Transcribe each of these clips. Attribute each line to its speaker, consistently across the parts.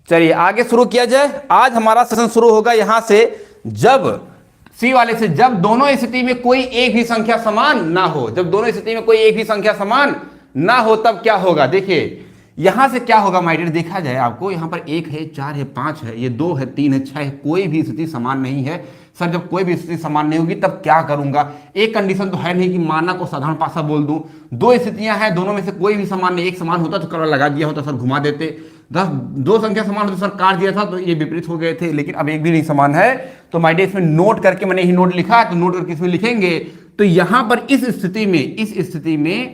Speaker 1: चलिए आगे शुरू किया जाए। आज हमारा सेशन शुरू होगा यहां से, जब सी वाले से, जब दोनों स्थिति में कोई एक भी संख्या समान ना हो। जब दोनों स्थिति में कोई एक भी संख्या समान ना हो तब क्या होगा। देखिए यहां से क्या होगा माय डियर, देखा जाए आपको, यहां पर 1 है, 4 है, 5 है, ये 2 है, 3 है, 6 है, कोई भी स्थिति समान नहीं है। सर जब कोई भी स्थिति समान नहीं होगी तब क्या करूंगा। एक कंडीशन तो है नहीं कि माना को साधारण पासा बोल दूं। दो स्थितियां हैं, दोनों में से कोई भी समान नहीं, एक समान होता तो कलर लगा दिया होता, सर घुमा देते। दो संख्या समान होती सर काट दिया था, तो ये विपरीत हो गए थे। लेकिन अब एक भी नहीं समान है, तो माय डियर इसमें नोट करके, मैंने यही नोट लिखा है तो नोट करके इसमें लिखेंगे। तो यहां पर इस स्थिति में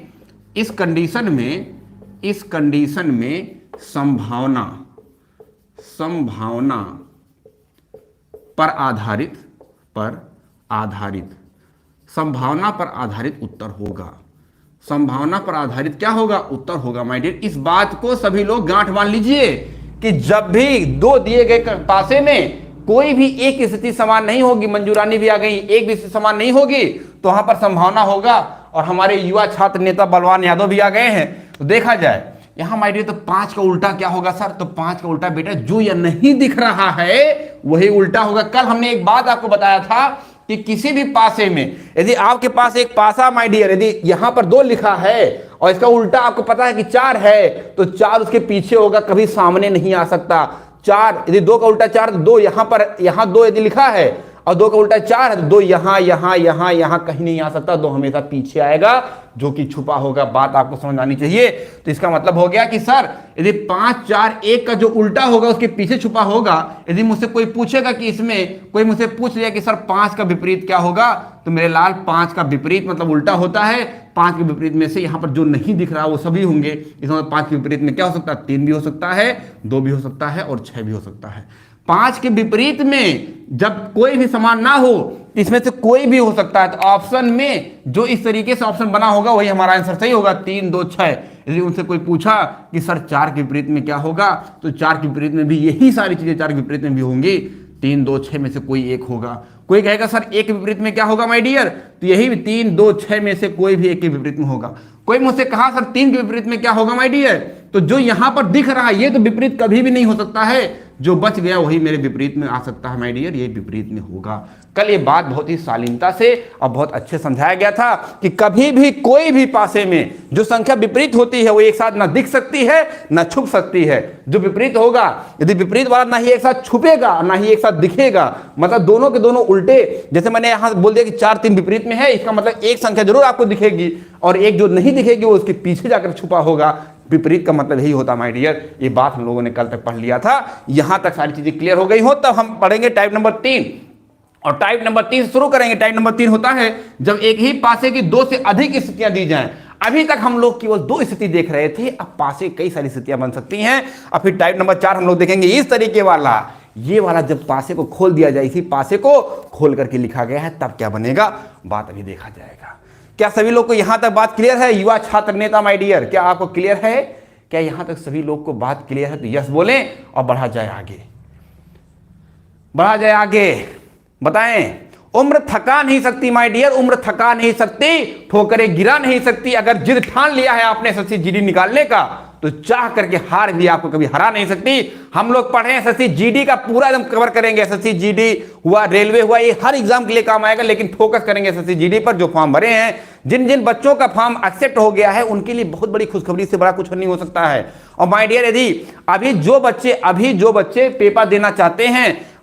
Speaker 1: इस कंडीशन में संभावना पर आधारित उत्तर होगा। संभावना पर आधारित क्या होगा, उत्तर होगा माय डियर। इस बात को सभी लोग गांठ बांध लीजिए कि जब भी दो दिए गए पासे में कोई भी एक स्थिति समान नहीं होगी, मंजूरानी भी आ गई, एक भी स्थिति समान नहीं होगी, तो वहां पर संभावना होगा। और हमारे युवा छात्र नेता बलवान यादव भी आ गए हैं। तो देखा जाए यहां माय डियर, तो 5 का उल्टा क्या होगा सर, तो 5 का उल्टा बेटा जो यह नहीं दिख रहा है वही उल्टा होगा। कल हमने एक बात आपको बताया था कि किसी भी पासे में यदि आपके पास एक पासा माय डियर, यदि यहां पर 2 लिखा है और इसका उल्टा आपको पता है कि 4 है, तो 4 उसके पीछे होगा, कभी सामने नहीं आ सकता। 4 यदि 2 का उल्टा 4, तो 2 यहां पर, यहां 2 यदि लिखा है और 2 का उल्टा 4 है, तो 2 यहां कहीं नहीं आ सकता, 2 हमेशा पीछे आएगा जो कि छुपा होगा। बात आपको समझ आनी चाहिए। तो इसका मतलब हो गया कि सर यदि 5 4 1 का जो उल्टा होगा उसके पीछे छुपा होगा। यदि मुझसे कोई पूछेगा कि इसमें, कोई मुझसे पूछ लिया कि सर 5 का विपरीत क्या होगा, तो मेरे लाल 5 का विपरीत मतलब उल्टा होता है। 5 के विपरीत में से यहां पर जो नहीं दिख रहा वो सभी होंगे। इसमें 5 के विपरीत में क्या हो सकता है, 3 भी हो सकता है, 2 भी हो सकता है और 6 भी हो सकता है। 5 के विपरीत में जब कोई भी समान ना हो, इसमें से कोई भी हो सकता है। तो ऑप्शन में जो इस तरीके से ऑप्शन बना होगा वही हमारा आंसर सही होगा, 3 2 6। यदि उनसे कोई पूछा कि सर 4 के विपरीत में क्या होगा, तो 4 के विपरीत में भी यही सारी चीजें 4 के विपरीत में भी होंगी। 3 2 6 में से कोई एक होगा। कोई कहेगा सर 1 के विपरीत में क्या होगा माय डियर, तो यही 3 2 6 में से कोई भी एक के विपरीत में होगा। कोई मुझसे कहा सर 3 के विपरीत में क्या होगा माय डियर, तो जो यहां पर दिख रहा है ये तो विपरीत कभी भी नहीं हो सकता है, जो बच गया वही मेरे विपरीत में आ सकता है माय डियर, ये विपरीत में होगा। कल ये बात बहुत ही शालीनता से और बहुत अच्छे समझाया गया था कि कभी भी कोई भी पासे में जो संख्या विपरीत होती है वो एक साथ ना दिख सकती है ना छुप सकती है। जो विपरीत होगा, यदि विपरीत वाला ना ही एक साथ छुपेगा ना ही एक साथ दिखेगा, मतलब दोनों के दोनों उल्टे। जैसे मैंने यहां बोल दिया कि 4 3 विपरीत में है, इसका मतलब एक संख्या जरूर आपको दिखेगी और एक जो नहीं दिखेगी वो उसके पीछे जाकर छुपा होगा। विपरीत का मतलब यही होता माय डियर। ये बात हम लोगों ने कल तक पढ़ लिया था। यहां तक सारी चीजें क्लियर हो गई हो, तब हम पढ़ेंगे टाइप नंबर 3। और टाइप नंबर 3 शुरू करेंगे। टाइप नंबर 3 होता है जब एक ही पासे की 2 से अधिक स्थितियां दी जाएं। अभी तक हम लोग केवल 2 स्थिति देख रहे थे, अब पासे कई सारी स्थितियां बन सकती हैं। अब फिर टाइप नंबर 4 हम लोग देखेंगे इस तरीके वाला, ये वाला जब पासे को खोल दिया जाए, इसी पासे को खोल करके लिखा गया है तब क्या बनेगा, बात अभी देखा जाएगा। क्या सभी लोग को यहां तक बात क्लियर है? युवा छात्र नेता माय डियर, क्या आपको क्लियर है? क्या यहां तक सभी लोग को बात क्लियर है? तो यस बोलें और बढ़ा जाए आगे, बढ़ा जाए आगे। बताएं, उम्र थका नहीं सकती माय डियर, उम्र थका नहीं सकती, ठोकरें गिरा नहीं सकती। अगर जिद ठान लिया है आपने एसएससी जीडी निकालने का, तो चाह करके हार भी आपको कभी हरा नहीं सकती। हम लोग पढ़े एसएससी जीडी का पूरा एकदम कवर करेंगे। एसएससी जीडी हुआ, रेलवे हुआ, ये हर एग्जाम के लिए काम आएगा, लेकिन फोकस करेंगे एसएससी जीडी पर। जो फॉर्म भरे हैं, जिन जिन बच्चों का फॉर्म एक्सेप्ट हो गया है, उनके लिए बहुत बड़ी खुशखबरी से बड़ा कुछ नहीं हो सकता है। और माय डियर, यदि अभी जो बच्चे पेपर देना चाहते हैं,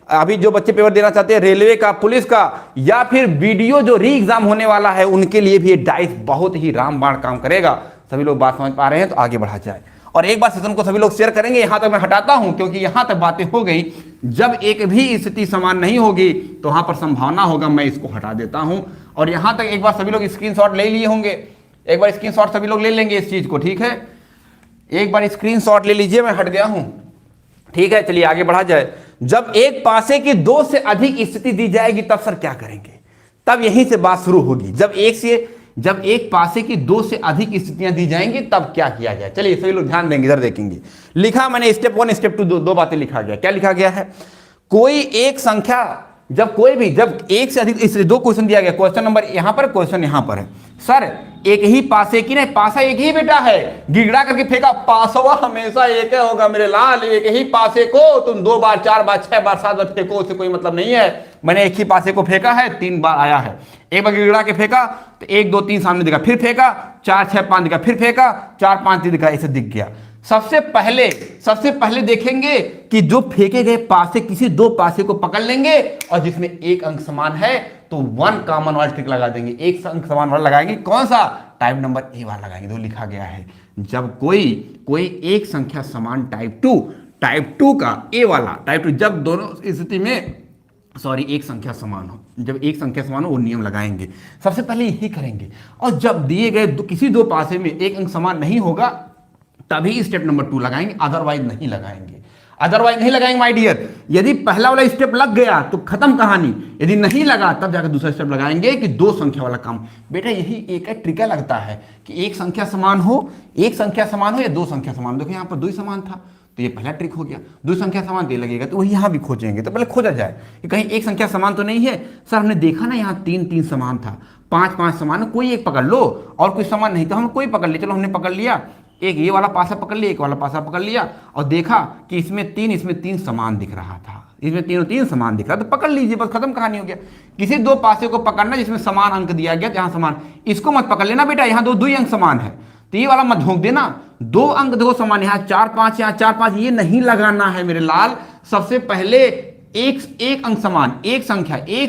Speaker 1: रेलवे का, पुलिस का, या फिर वीडियो जो री एग्जाम होने वाला है, उनके लिए भी ये डाइस बहुत ही रामबाण काम करेगा। सभी लोग बात समझ पा रहे हैं? तो आगे बढ़ा जाए। और एक बार सेशन को सभी लोग शेयर करेंगे। यहां तक मैं हटाता हूं क्योंकि यहां तक बातें हो गई। जब एक भी स्थिति समान नहीं होगी तो वहां पर संभावना होगा, मैं इसको हटा देता हूं। और यहां तक एक बार सभी लोग स्क्रीनशॉट ले लिए होंगे, एक बार स्क्रीनशॉट सभी लोग ले लेंगे इस चीज को, ठीक है? एक बार स्क्रीनशॉट ले लीजिए, मैं हट गया हूं, ठीक है? चलिए आगे बढ़ा जाए। जब एक पासे की 2 से अधिक स्थिति दी जाएगी तब सर क्या करेंगे? तब यहीं से बात शुरू होगी। जब एक पासे की 2 से अधिक स्थितियां दी जाएंगी तब क्या किया जाए। चलिए सभी लोग ध्यान देंगे, इधर देखेंगे। लिखा मैंने स्टेप 1 स्टेप 2 दो बातें लिखा गया। क्या लिखा गया है? कोई एक संख्या जब कोई भी, जब एक से अधिक, इसलिए दो क्वेश्चन दिया गया, क्वेश्चन नंबर यहां पर, क्वेश्चन यहां पर है। सर एक ही पासे की नहीं, पासा एक ही बेटा है, गिगड़ा करके फेंका, पासवा हमेशा एक ही होगा मेरे लाल। एक ही पासे को तुम 2 बार 4 बार 6 बार 7 बार फेंको, उससे कोई मतलब नहीं है। मैंने एक ही पासे को फेंका है, 3 बार आया है। एक बार गिगड़ा के फेंका तो 1 2 3 सामने दिखा, फिर फेंका 4 6 5 दिखा, फिर फेंका 4 5 दिखा, ऐसे दिख गया। सबसे पहले देखेंगे कि जो फेंके गए पासे, किसी दो पासे को पकड़ लेंगे और जिसमें एक अंक समान है तो 1 कॉमन वाला ट्रिक लगा देंगे, एक अंक समान वाला लगाएंगे। कौन सा? टाइप नंबर ए वाला लगाएंगे, जो लिखा गया है। जब कोई एक संख्या समान टाइप टू का ए वाला, टाइप 2, जब दोनों स्थिति में, सॉरी, एक संख्या समान हो, जब एक संख्या समान हो वो नियम लगाएंगे। सबसे पहले यही करेंगे। और जब दिए गए किसी दो पासे में एक अंक समान नहीं होगा तभी स्टेप नंबर 2 लगाएंगे, अदरवाइज नहीं लगाएंगे माय डियर। यदि पहला वाला स्टेप लग गया तो खत्म कहानी, यदि नहीं लगा तब जाकर दूसरा स्टेप लगाएंगे कि दो संख्या वाला काम। बेटा यही एक ट्रिक लगता है कि एक संख्या समान हो या दो संख्या समान। देखो यहाँ पर 2 ही समान था तो ये पहला ट्रिक हो गया। 2 संख्या समान तो ये लगेगा, तो वही यहाँ भी खोजेंगे। तो पहले खोजा जाए कि कहीं एक संख्या समान तो नहीं है। सर हमने देखा ना यहाँ 3 3 समान था, 5 5 समान, कोई एक पकड़ लो, और कोई समान नहीं तो हम कोई पकड़ लिया। चलो हमने पकड़ लिया, एक ये वाला पासा पकड़ लिया, एक वाला पासा पकड़ लिया, और देखा कि इसमें 3 समान दिख रहा था, इसमें 3 समान दिख रहा था, तो पकड़ लीजिए, बस खत्म कहानी हो गया। किसी दो पासे को पकड़ना जिसमें समान अंक दिया गया, जहां समान, इसको मत पकड़ लेना बेटा, यहाँ दो ही अंक समान है, तो ये वाला मत झोंक देना। 2 अंक देखो समान, यहाँ 4 5, यहाँ 4 5, ये नहीं लगाना है मेरे लाल। सबसे पहले एक अंक समान, एक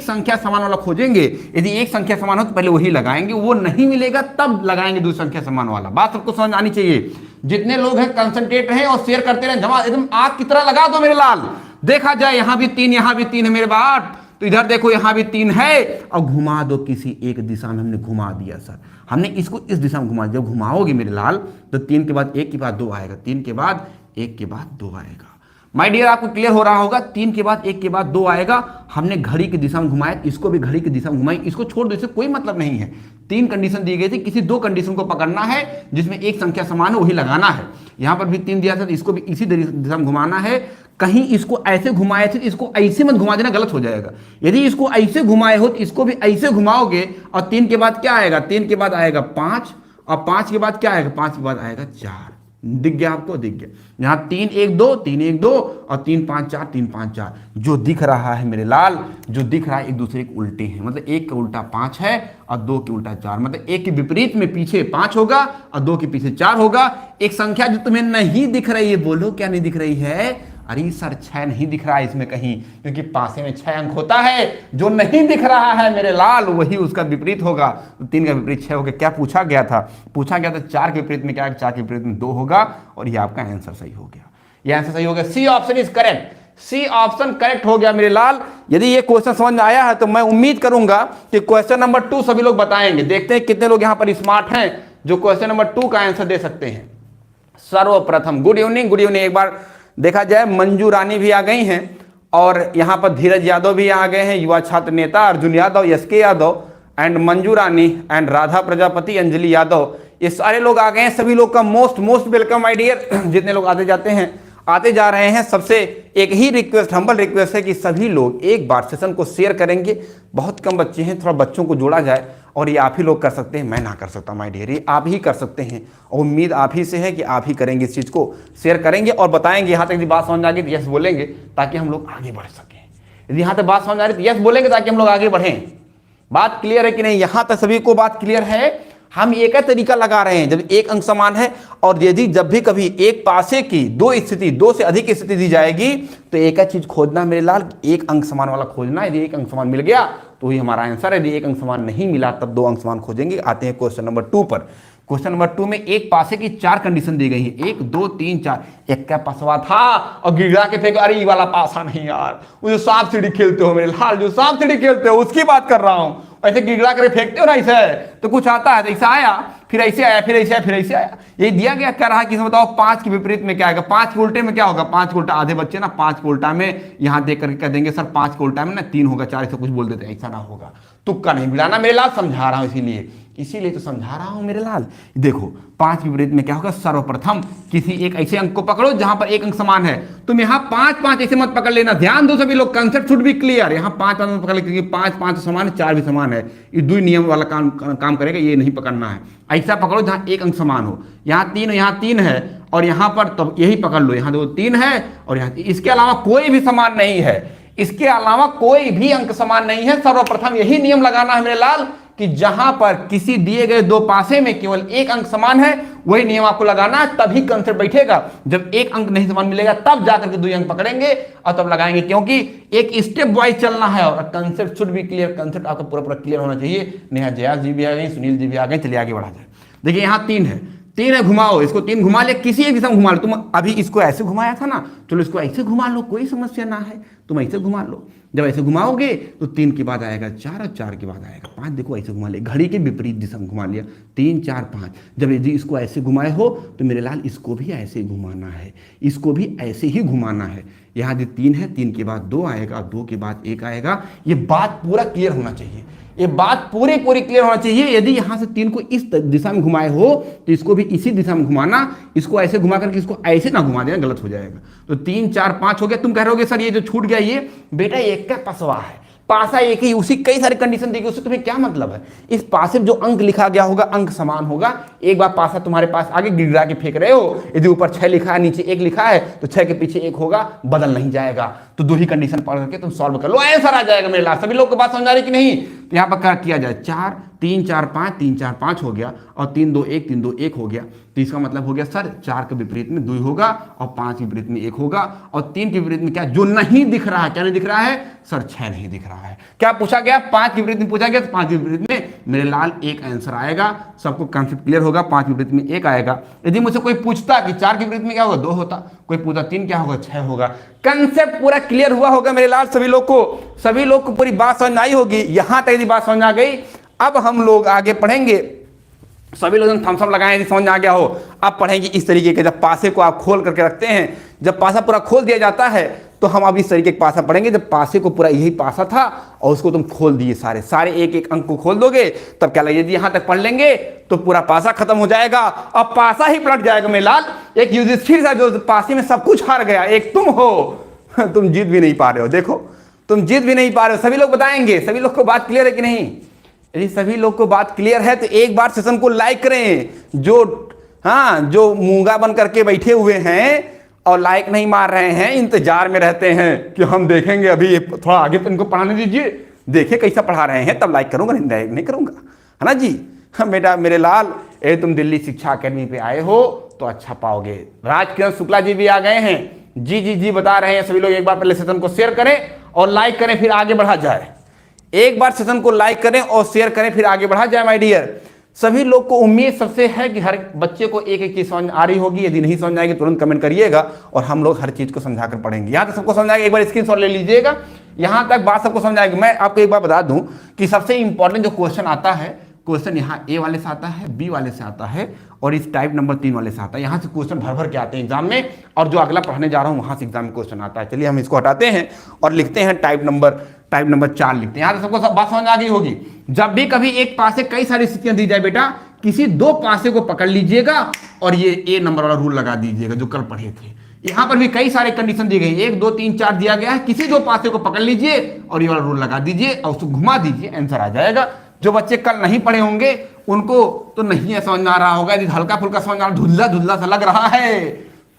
Speaker 1: संख्या समान वाला खोजेंगे। यदि एक संख्या समान हो तो पहले वही लगाएंगे, वो नहीं मिलेगा तब लगाएंगे दूसरी संख्या समान वाला। बात सबको समझ आनी चाहिए। जितने लोग हैं कंसंट्रेट रहे और शेयर करते रहे, जमा एकदम आग की तरह लगा दो मेरे लाल। देखा जाए यहाँ भी 3, यहाँ भी 3 है मेरे बाप, तो इधर देखो यहाँ भी 3 है, और घुमा दो किसी एक दिशा में। हमने घुमा दिया सर, हमने इसको इस दिशा में घुमा। जब घुमाओगे मेरे लाल तो 3 के बाद 1 के बाद 2 आएगा, 3 के बाद 1 के बाद 2 आएगा। माय डियर आपको क्लियर हो रहा होगा, 3 के बाद 1 के बाद 2 आएगा। हमने घड़ी की दिशा में घुमाया, इसको भी घड़ी की दिशा में घुमाई, इसको छोड़ दो, इससे कोई मतलब नहीं है। 3 कंडीशन दी गई थी, किसी 2 कंडीशन को पकड़ना है जिसमें एक संख्या समान है, वही लगाना है। यहां पर भी 3 दिया था, इसको भी इसी दिशा में घुमाना है। कहीं इसको ऐसे घुमाए थे, इसको ऐसे मत घुमा देना, गलत हो जाएगा। यदि इसको ऐसे घुमाए हो तो इसको भी ऐसे घुमाओगे, और 3 के बाद क्या आएगा? 3 के बाद आएगा 5, और 5 के बाद क्या आएगा? 5 के बाद आएगा 4। दिख गया आपको? दिख गया। यहां 3 1 2, 3 1 2, और 3 5 4, 3 5 4। जो दिख रहा है मेरे लाल, जो दिख रहा है एक दूसरे के उल्टे हैं। मतलब 1 का उल्टा 5 है और 2 के उल्टा 4। मतलब 1 के विपरीत में पीछे 5 होगा और 2 के पीछे 4 होगा। एक संख्या जो तुम्हें नहीं दिख रही है, बोलो क्या नहीं दिख रही है? अरे सर 6 नहीं दिख रहा है इसमें कहीं, क्योंकि पासे में 6 अंक होता है। जो नहीं दिख रहा है मेरे लाल वही उसका विपरीत होगा। तो 3 का विपरीत 6 हो गया। क्या पूछा गया था? 4 के विपरीत में क्या है? 4 के विपरीत में 2 होगा, और ये आपका आंसर सही हो गया। ये आंसर सही हो गया। C option is correct. C option correct हो गया मेरे लाल। यदि ये क्वेश्चन समझ में आया है तो मैं उम्मीद करूंगा कि क्वेश्चन नंबर 2 सभी लोग बताएंगे। देखते हैं कितने लोग यहां पर स्मार्ट हैं जो क्वेश्चन नंबर 2 का आंसर दे सकते हैं। सर्वप्रथम गुड इवनिंग, एक बार देखा जाए मंजू रानी भी आ गई हैं, और यहां पर धीरज यादव भी आ गए हैं, युवा छात्र नेता Arjun Yadav, SK Yadav and Manju Rani and Radha Prajapati, Anjali Yadav, ये सारे लोग आ गए हैं। सभी लोग का मोस्ट वेलकम माय डियर। जितने लोग आते जा रहे हैं, सबसे एक ही रिक्वेस्ट, हम्बल रिक्वेस्ट है कि सभी लोग एक बार सेशन को शेयर करेंगे। बहुत कम बच्चे हैं, थोड़ा बच्चों को जोड़ा जाए, और ये आप ही लोग कर सकते हैं, मैं ना कर सकता माय डियर, ये आप ही कर सकते हैं। और उम्मीद आप ही से है कि आप ही करेंगे, इस चीज़ को शेयर करेंगे और बताएंगे। यहाँ तक यदि बात समझ आ गई तो यस बोलेंगे ताकि हम लोग आगे बढ़ सकें। यदि यहाँ तक बात समझ आ रही तो यस बोलेंगे ताकि हम लोग आगे बढ़ें। बात क्लियर है कि नहीं? यहाँ तक सभी को बात क्लियर है? हम एक ही तरीका लगा रहे हैं, जब एक अंक समान है, और यदि जब भी कभी एक पासे की 2 से अधिक स्थिति दी जाएगी तो एक ही चीज खोजना मेरे लाल, एक अंक समान वाला खोजना। यदि एक अंक समान मिल गया तो वही हमारा आंसर है। यदि एक अंक समान नहीं मिला तब 2 अंक समान खोजेंगे। आते हैं क्वेश्चन नंबर 2 पर। क्वेश्चन नंबर 2 में एक पासे की 4 कंडीशन दी गई है, 1 2 3 4। एक का पासवा था और गिरा के फेंको, अरे ये वाला पासा नहीं यार, वो जो सांप सीढ़ी खेलते हो मेरे लाल, जो सांप सीढ़ी खेलते हो उसकी बात कर रहा हूं। ऐसे गिगड़ा करके फेंकते हो ना, ऐसे तो कुछ आता है, तो ऐसा आया, फिर ऐसे आया, फिर ऐसे आया, फिर ऐसे आया। ये दिया गया क्या रहा कि बताओ 5 के विपरीत में क्या आएगा? 5 के उल्टे में क्या होगा? 5 के उल्टा, आधे बच्चे ना 5 के उल्टा में यहां देख करके कह देंगे सर 5 के उल्टा में ना 3 होगा, 4 ऐसा कुछ बोल देते हैं। ऐसा ना होगा, तुक्का नहीं मिलाना मेरे लाल, समझा रहा हूं। इसीलिए इसीलिए तो समझा रहा हूं मेरे लाल। देखो 5 विपरीत में क्या होगा, सर्वप्रथम किसी एक ऐसे अंक को पकड़ो जहां पर एक अंक समान है। तुम यहां 5 5 ऐसे मत पकड़ लेना, ध्यान दो सभी लोग, कंसेप्ट शुड बी क्लियर। यहां 5 5 मत पकड़ ले, क्योंकि 5 5 समान है, 4 भी समान है, ये 2 नियम वाला काम करेगा, ये नहीं पकड़ना है। ऐसा पकड़ो जहां एक अंक समान हो, यहाँ 3 है और यहां पर तब यही पकड़ लो, यहां 3 है और यहां, इसके अलावा कोई भी समान नहीं है, इसके अलावा कोई भी अंक समान नहीं है। सर्वप्रथम यही नियम लगाना है मेरे लाल कि जहां पर किसी दिए गए 2 पासे में केवल एक अंक समान है, वही नियम आपको लगाना है, तभी कंसेप्ट बैठेगा। जब एक अंक नहीं समान मिलेगा तब जाकर के 2 अंक पकड़ेंगे और तब लगाएंगे, क्योंकि एक स्टेप वाइज चलना है और concept should be clear. Concept आपका पूरा क्लियर होना चाहिए। नेहा जयास जी भी आ गई, सुनील जी भी आ गए, चलिए आगे बढ़ा जाए। देखिए यहाँ 3 है, घुमाओ इसको, 3 घुमा ले, किसी एक दिशा में घुमा लो। तुम अभी इसको ऐसे घुमाया था ना, चलो इसको ऐसे घुमा लो, कोई समस्या ना है, तुम ऐसे घुमा लो। जब ऐसे घुमाओगे तो 3 के बाद आएगा 4 और 4 के बाद आएगा 5। देखो ऐसे घुमा ले, घड़ी के विपरीत दिशा में घुमा लिया, 3 4 5। जब यदि इसको ऐसे घुमाए हो तो मेरे लाल इसको भी ऐसे घुमाना है, इसको भी ऐसे ही घुमाना है। यहाँ जो 3 है, 3 के बाद 2 आएगा, 2 के बाद 1 आएगा। ये बात पूरा क्लियर होना चाहिए, ये बात पूरी क्लियर होना चाहिए। यदि यहां से 3 को इस दिशा में घुमाए हो तो इसको भी इसी दिशा में घुमाना, इसको ऐसे घुमा करके इसको ऐसे ना घुमा देना, गलत हो जाएगा। तो 3 4 5 हो गया। तुम कह रहे होगे सर ये जो छूट गया ये बेटा एक का पसवा है, पासा एक ही, उसी कई सारी कंडीशन देगी, उससे तुम्हें क्या मतलब है। इस पासे जो अंक लिखा गया होगा अंक समान होगा। एक बार पासा तुम्हारे पास आगे गिरा के फेंक रहे हो, यदि ऊपर 6 लिखा है नीचे 1 लिखा है तो 6 के पीछे 1 होगा, बदल नहीं जाएगा। तो 2 ही कंडीशन पढ़ करके तुम सॉल्व कर लो, आंसर आ जाएगा मेरे लास्ट। सभी लोग को बात समझ आ रही कि नहीं। तो यहाँ पर क्या किया जाए, 4 3 4 5 3 4 5 हो गया और 3 2 1 3 2 1 हो गया। तो इसका मतलब हो गया सर 4 के विपरीत में 2 होगा और 5 के विपरीत में 1 होगा और 3 के विपरीत में क्या जो नहीं दिख रहा है, क्या नहीं दिख रहा है सर, 6 नहीं दिख रहा है। क्या पूछा गया, 5 के विपरीत में पूछा गया, तो 5 के विपरीत में मेरे लाल 1 आंसर आएगा। सबको कंसेप्ट क्लियर होगा, 5 के विपरीत में 1 आएगा। यदि मुझसे कोई पूछता कि 4 के विपरीत में क्या होगा, 2 होता, कोई पूछता 3 क्या होगा, 6 होगा। कंसेप्ट पूरा क्लियर हुआ होगा मेरे लाल। सभी लोग को पूरी बात समझ आई होगी। यहां तक यदि बात समझ आ गई, अब हम लोग आगे पढ़ेंगे। सभी लोग थम्स अप लगाएं यदि समझ आ गया हो। अब पढ़ेंगे इस तरीके के, जब पासे को आप खोल करके रखते हैं, जब पासा पूरा खोल दिया जाता है तो हम अब इस तरीके का पासा पढ़ेंगे। जब पासे को पूरा यही पासा था और उसको तुम खोल दिए, सारे एक एक अंक को खोल दोगे, तब क्या लगेगा, यदि यहां तक पढ़ लेंगे तो पूरा पासा खत्म हो जाएगा और पासा ही पलट जाएगा मेरे लाल। एक युधिष्ठिर था जो पासे में सब कुछ हार गया, एक तुम हो, तुम जीत भी नहीं पा रहे हो। देखो तुम जीत भी नहीं पा रहे हो। सभी लोग बताएंगे, सभी लोग को बात क्लियर है कि नहीं। यदि सभी लोग को बात क्लियर है तो एक बार सेशन को लाइक करें। जो मूंगा बन करके बैठे हुए हैं और लाइक नहीं मार रहे हैं, इंतजार में रहते हैं कि हम देखेंगे, अभी थोड़ा आगे तो इनको पढ़ाने दीजिए, देखे कैसा पढ़ा रहे हैं, तब लाइक करूंगा, नहीं करूंगा, है ना जी। हाँ बेटा मेरे लाल, तुम दिल्ली शिक्षा अकेडमी पे आए हो तो अच्छा पाओगे। राजकिरण शुक्ला जी भी आ गए हैं, जी बता रहे हैं। सभी लोग एक बार पहले सेशन को शेयर करें और लाइक करें, फिर आगे बढ़ा जाए। एक बार सेशन को लाइक करें और शेयर करें, फिर आगे बढ़ा जाए माय डियर। सभी लोग को उम्मीद सबसे है कि हर बच्चे को एक एक चीज समझ आ रही होगी। यदि नहीं समझ आएगी तुरंत कमेंट करिएगा और हम लोग हर चीज को समझाकर पढ़ेंगे। यहाँ तक सबको समझ आएगा, एक बार स्क्रीनशॉट ले लीजिएगा। यहाँ तक बात सबको समझ आएगी। मैं आपको एक बार बता दूं कि सबसे इंपॉर्टेंट जो क्वेश्चन आता है, क्वेश्चन यहाँ ए वाले से आता है, बी वाले से आता है और इस टाइप नंबर 3 वाले से आता है। यहाँ से क्वेश्चन भर के आते हैं एग्जाम में, और जो अगला पढ़ने जा रहा हूँ वहां से एग्जाम में क्वेश्चन आता है। चलिए हम इसको हटाते हैं और लिखते हैं टाइप नंबर 4 लिखते हैं। यहाँ से सबको सब बात समझ आ गई होगी। जब भी कभी एक पासे कई सारी स्थितियां दी जाए बेटा, किसी 2 पासे को पकड़ लीजिएगा और ये ए नंबर वाला रूल लगा दीजिएगा जो कल पढ़े थे। यहाँ पर भी कई सारे कंडीशन दी गई, 1 2 3 4 दिया गया है। किसी 2 पासे को पकड़ लीजिए और ये वाला रूल लगा दीजिए और उसको घुमा दीजिए, आंसर आ जाएगा। जो बच्चे कल नहीं पढ़े होंगे उनको तो नहीं समझ में आ रहा होगा। यदि हल्का फुल्का समझ में आ रहा, धुंधला सा लग रहा है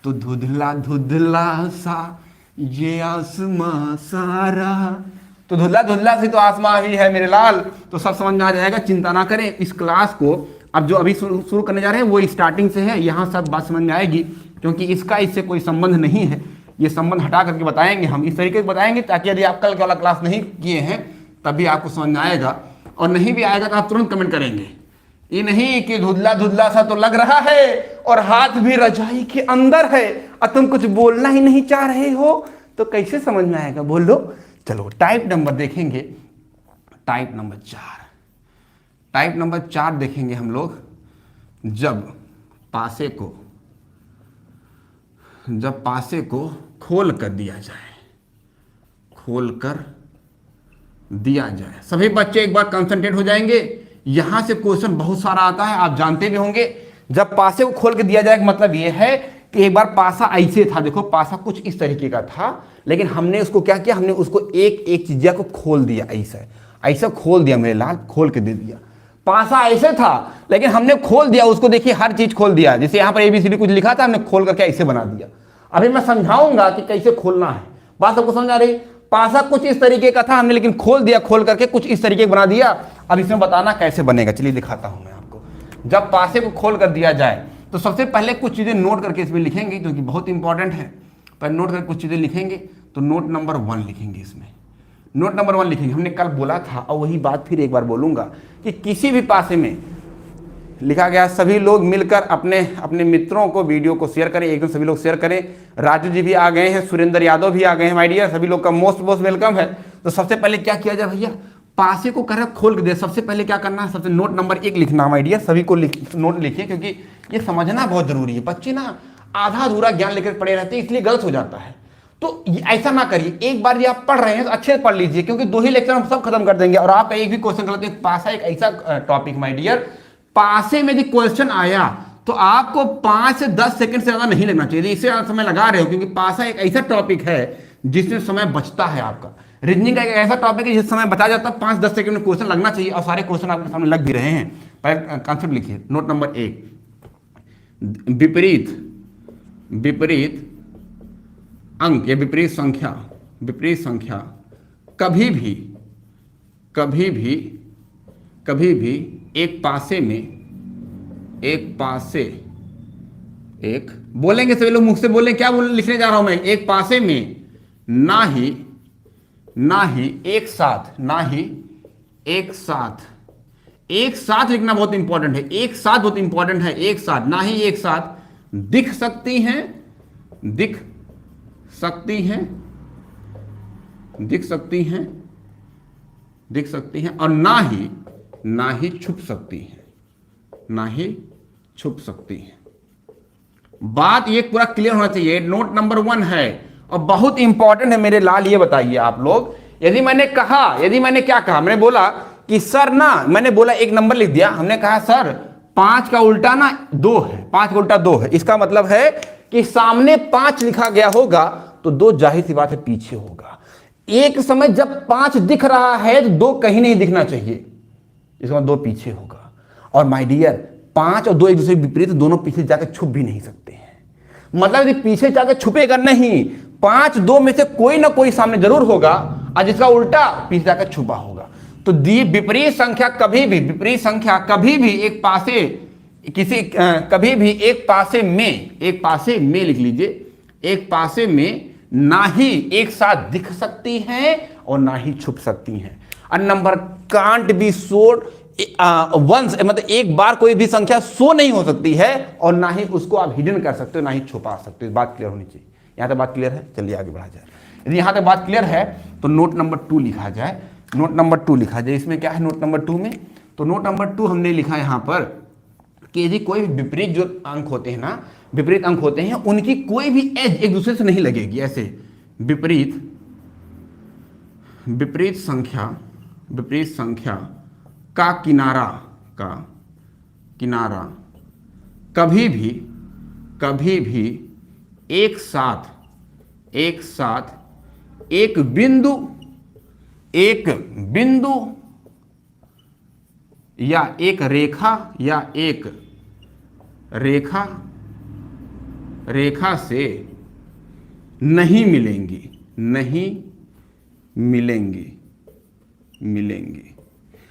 Speaker 1: तो धुंधला सा ये आसमां सारा, तो धुंधला सी तो आसमां ही है मेरे लाल। तो सब समझ में आ जाएगा, चिंता ना करें। इस क्लास को अब जो अभी शुरू करने जा रहे हैं वो स्टार्टिंग से है, यहाँ सब बात समझ में आएगी, क्योंकि इसका इससे कोई संबंध नहीं है। ये संबंध हटा करके बताएंगे हम, इस तरीके से बताएंगे ताकि यदि आप कल वाला क्लास नहीं किए हैं तभी आपको समझ में आएगा, और नहीं भी आएगा तो आप तुरंत कमेंट करेंगे। ये नहीं कि धुंधला सा तो लग रहा है और हाथ भी रजाई के अंदर है और तुम कुछ बोलना ही नहीं चाह रहे हो, तो कैसे समझ में आएगा, बोल लो। चलो टाइप नंबर देखेंगे, टाइप नंबर 4। टाइप नंबर 4 देखेंगे हम लोग। जब पासे को खोल कर दिया जाए, सभी बच्चे एक बार कंसंट्रेट हो जाएंगे। यहां से क्वेश्चन बहुत सारा आता है, आप जानते भी होंगे। जब पासे को खोल के दिया जाए मतलब यह है कि एक बार पासा ऐसे था, देखो पासा कुछ इस तरीके का था, लेकिन हमने उसको क्या किया, हमने उसको एक एक चीजिया को खोल दिया, ऐसा ऐसा खोल दिया, मेरे लाल खोल के दे दिया। पासा ऐसे था लेकिन हमने खोल दिया उसको, देखिए हर चीज खोल दिया, जैसे यहाँ पर ABCD कुछ लिखा था, हमने खोल करके ऐसे बना दिया। अभी मैं समझाऊंगा कि कैसे खोलना है, बात सबको समझ आ रही। पासा कुछ इस तरीके का था, हमने लेकिन खोल दिया, खोल करके कुछ इस तरीके बना दिया। अब इसमें बताना कैसे बनेगा, चलिए दिखाता हूं मैं आपको। जब पासे को खोल कर दिया जाए तो सबसे पहले कुछ चीजें नोट करके इसमें लिखेंगे, जो कि बहुत इंपॉर्टेंट है। पर नोट करके कुछ चीजें लिखेंगे, तो नोट नंबर 1 लिखेंगे इसमें, नोट नंबर 1 लिखेंगे। हमने कल बोला था और वही बात फिर एक बार बोलूंगा कि किसी भी पासे में लिखा गया, सभी लोग मिलकर अपने अपने मित्रों को वीडियो को शेयर करें, एकदम सभी लोग शेयर करें। राजू जी भी आ गए हैं, सुरेंद्र यादव भी आ गए हैं, माय डियर, सभी लोग का मोस्ट वेलकम है। तो सबसे पहले क्या किया जाए भैया, पासे को कर खोल के दे। सबसे पहले क्या करना है, सबसे नोट नंबर 1 लिखना, माय डियर, सभी को नोट लिखिए, क्योंकि ये समझना बहुत जरूरी है। बच्चे ना आधा अधूरा ज्ञान लेकर पड़े रहते हैं, इसलिए गलत हो जाता है। तो ऐसा ना करिए, एक बार ये आप पढ़ रहे हैं तो अच्छे से पढ़ लीजिए, क्योंकि 2 ही लेक्चर हम सब खत्म कर देंगे और आपका एक भी क्वेश्चन गलत नहीं। पासा एक ऐसा टॉपिक माय डियर, पासे में यदि क्वेश्चन आया तो आपको 5 से 10 सेकंड से ज्यादा नहीं लगना चाहिए, इससे ज्यादा समय लगा रहे हो, क्योंकि पासा एक ऐसा टॉपिक है जिसमें समय बचता है आपका। रीजनिंग का एक ऐसा टॉपिक है जिस समय बचा जाता है, 5-10 सेकंड में क्वेश्चन लगना चाहिए, और सारे क्वेश्चन आपके सामने लग भी रहे हैं। पहले कॉन्सेप्ट लिखिए, नोट नंबर 1, विपरीत अंक या विपरीत संख्या कभी भी एक बोलेंगे सभी लोग, मुख से बोलें, क्या लिखने जा रहा हूं मैं, एक पासे में ना ही एक साथ लिखना बहुत इंपॉर्टेंट है, एक साथ बहुत इंपॉर्टेंट है, एक साथ ना ही एक साथ दिख सकती हैं और ना ही छुप सकती हैं, बात ये पूरा क्लियर होना चाहिए। नोट नंबर 1 है और बहुत इंपॉर्टेंट है मेरे लाल। ये बताइए आप लोग, यदि मैंने क्या कहा, मैंने बोला कि सर ना, मैंने बोला एक नंबर लिख दिया, हमने कहा सर 5 का उल्टा ना 2 है, 5 का उल्टा 2 है, इसका मतलब है कि सामने 5 लिखा गया होगा तो 2 जाहिर सी बात है पीछे होगा। एक समय जब 5 दिख रहा है तो 2 कहीं नहीं दिखना चाहिए, इसका मतलब 2 पीछे होगा। और माय डियर 5 और 2 एक दूसरे के विपरीत, दोनों पीछे जाकर छुप भी नहीं सकते हैं। मतलब यदि पीछे जाकर छुपेगा नहीं, 5 2 में से कोई ना कोई सामने जरूर होगा और जिसका उल्टा पीछे जाकर छुपा होगा। तो दी विपरीत संख्या कभी भी एक पासे में लिख लीजिए, एक पासे में ना ही एक साथ दिख सकती हैं और ना ही छुप सकती हैं। A number can't be showed once, मतलब एक बार कोई भी संख्या शो नहीं हो सकती है और ना ही उसको आप हिडन कर सकते हो, ना ही छुपा सकते हो। बात क्लियर होनी चाहिए। यहां तक बात क्लियर है, चलिए आगे बढ़ा जाए। यदि यहां तक बात क्लियर है तो नोट नंबर 2 लिखा जाए, नोट नंबर 2 लिखा जाए। इसमें क्या है नोट नंबर 2 में, तो नोट नंबर 2 हमने लिखा यहां पर कि यदि कोई विपरीत जो अंक होते हैं ना, विपरीत अंक होते हैं, उनकी कोई भी एज एक दूसरे से नहीं लगेगी। ऐसे विपरीत संख्या का किनारा कभी भी एक साथ एक बिंदु या एक रेखा से नहीं मिलेंगी।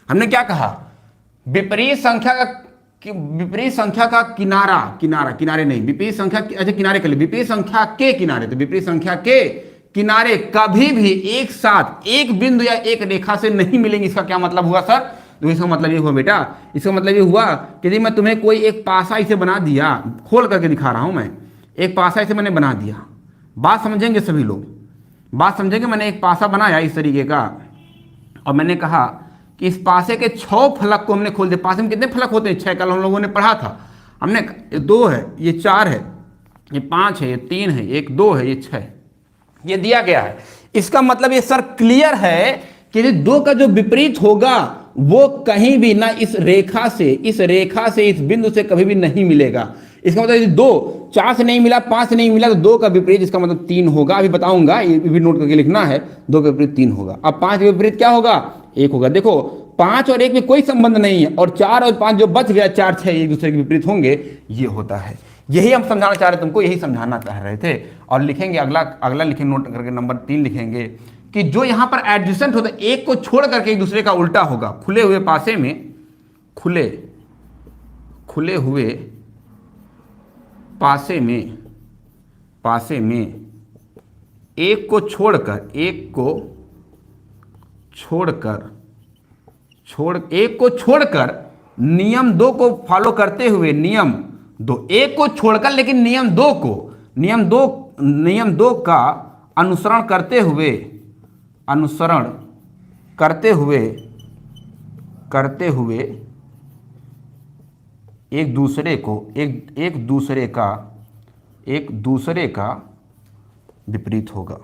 Speaker 1: हमने क्या कहा, विपरीत संख्या का किनारे नहीं, विपरीत संख्या, अच्छा किनारे कर ले, विपरीत संख्या के किनारे, तो विपरीत संख्या के किनारे कभी भी एक साथ एक बिंदु या एक रेखा से नहीं मिलेंगे। इसका क्या मतलब हुआ सर? तो इसका मतलब ये हुआ बेटा, इसका मतलब ये हुआ कि यदि मैं तुम्हें कोई एक पासा इसे बना दिया, खोल करके दिखा रहा हूं मैं, एक पासा इसे मैंने बना दिया, बात समझेंगे सभी लोग, बात समझेंगे। मैंने एक पासा बनाया इस तरीके का और मैंने कहा कि इस पासे के 6 फलक को हमने खोल दिया। पासे में कितने फलक होते हैं? 6, कल हम लोगों ने पढ़ा था। हमने, ये 2 है, ये 4 है, ये 5 है, ये 3 है, ये 2 है, ये 6 है, ये दिया गया है। इसका मतलब ये सर क्लियर है कि 2 का जो विपरीत होगा वो कहीं भी ना इस रेखा से इस बिंदु से कभी भी नहीं मिलेगा। इसका मतलब दो, 4 से नहीं मिला, 5 से नहीं मिला तो 2 का विपरीत इसका मतलब 3 होगा। अभी बताऊंगा, ये भी नोट करके लिखना है। 2 के विपरीत 3 होगा। अब 5 के विपरीत क्या होगा? 1 होगा। देखो 5 और 1 में कोई संबंध नहीं है, और 4 और 5 जो बच गया, 4 6 एक दूसरे के विपरीत होंगे, ये होता है। यही हम समझाना चाह रहे थे, तुमको यही समझाना चाह रहे थे। और लिखेंगे अगला लिखेंगे, नोट करके नंबर 3 लिखेंगे कि जो यहां पर एडजेसेंट होता है, एक को छोड़ करके एक दूसरे का उल्टा होगा। खुले हुए पासे में, खुले हुए पासे में एक को छोड़कर नियम 2 को फॉलो करते हुए, नियम 2, एक को छोड़कर लेकिन नियम 2 का अनुसरण करते हुए एक दूसरे का विपरीत होगा।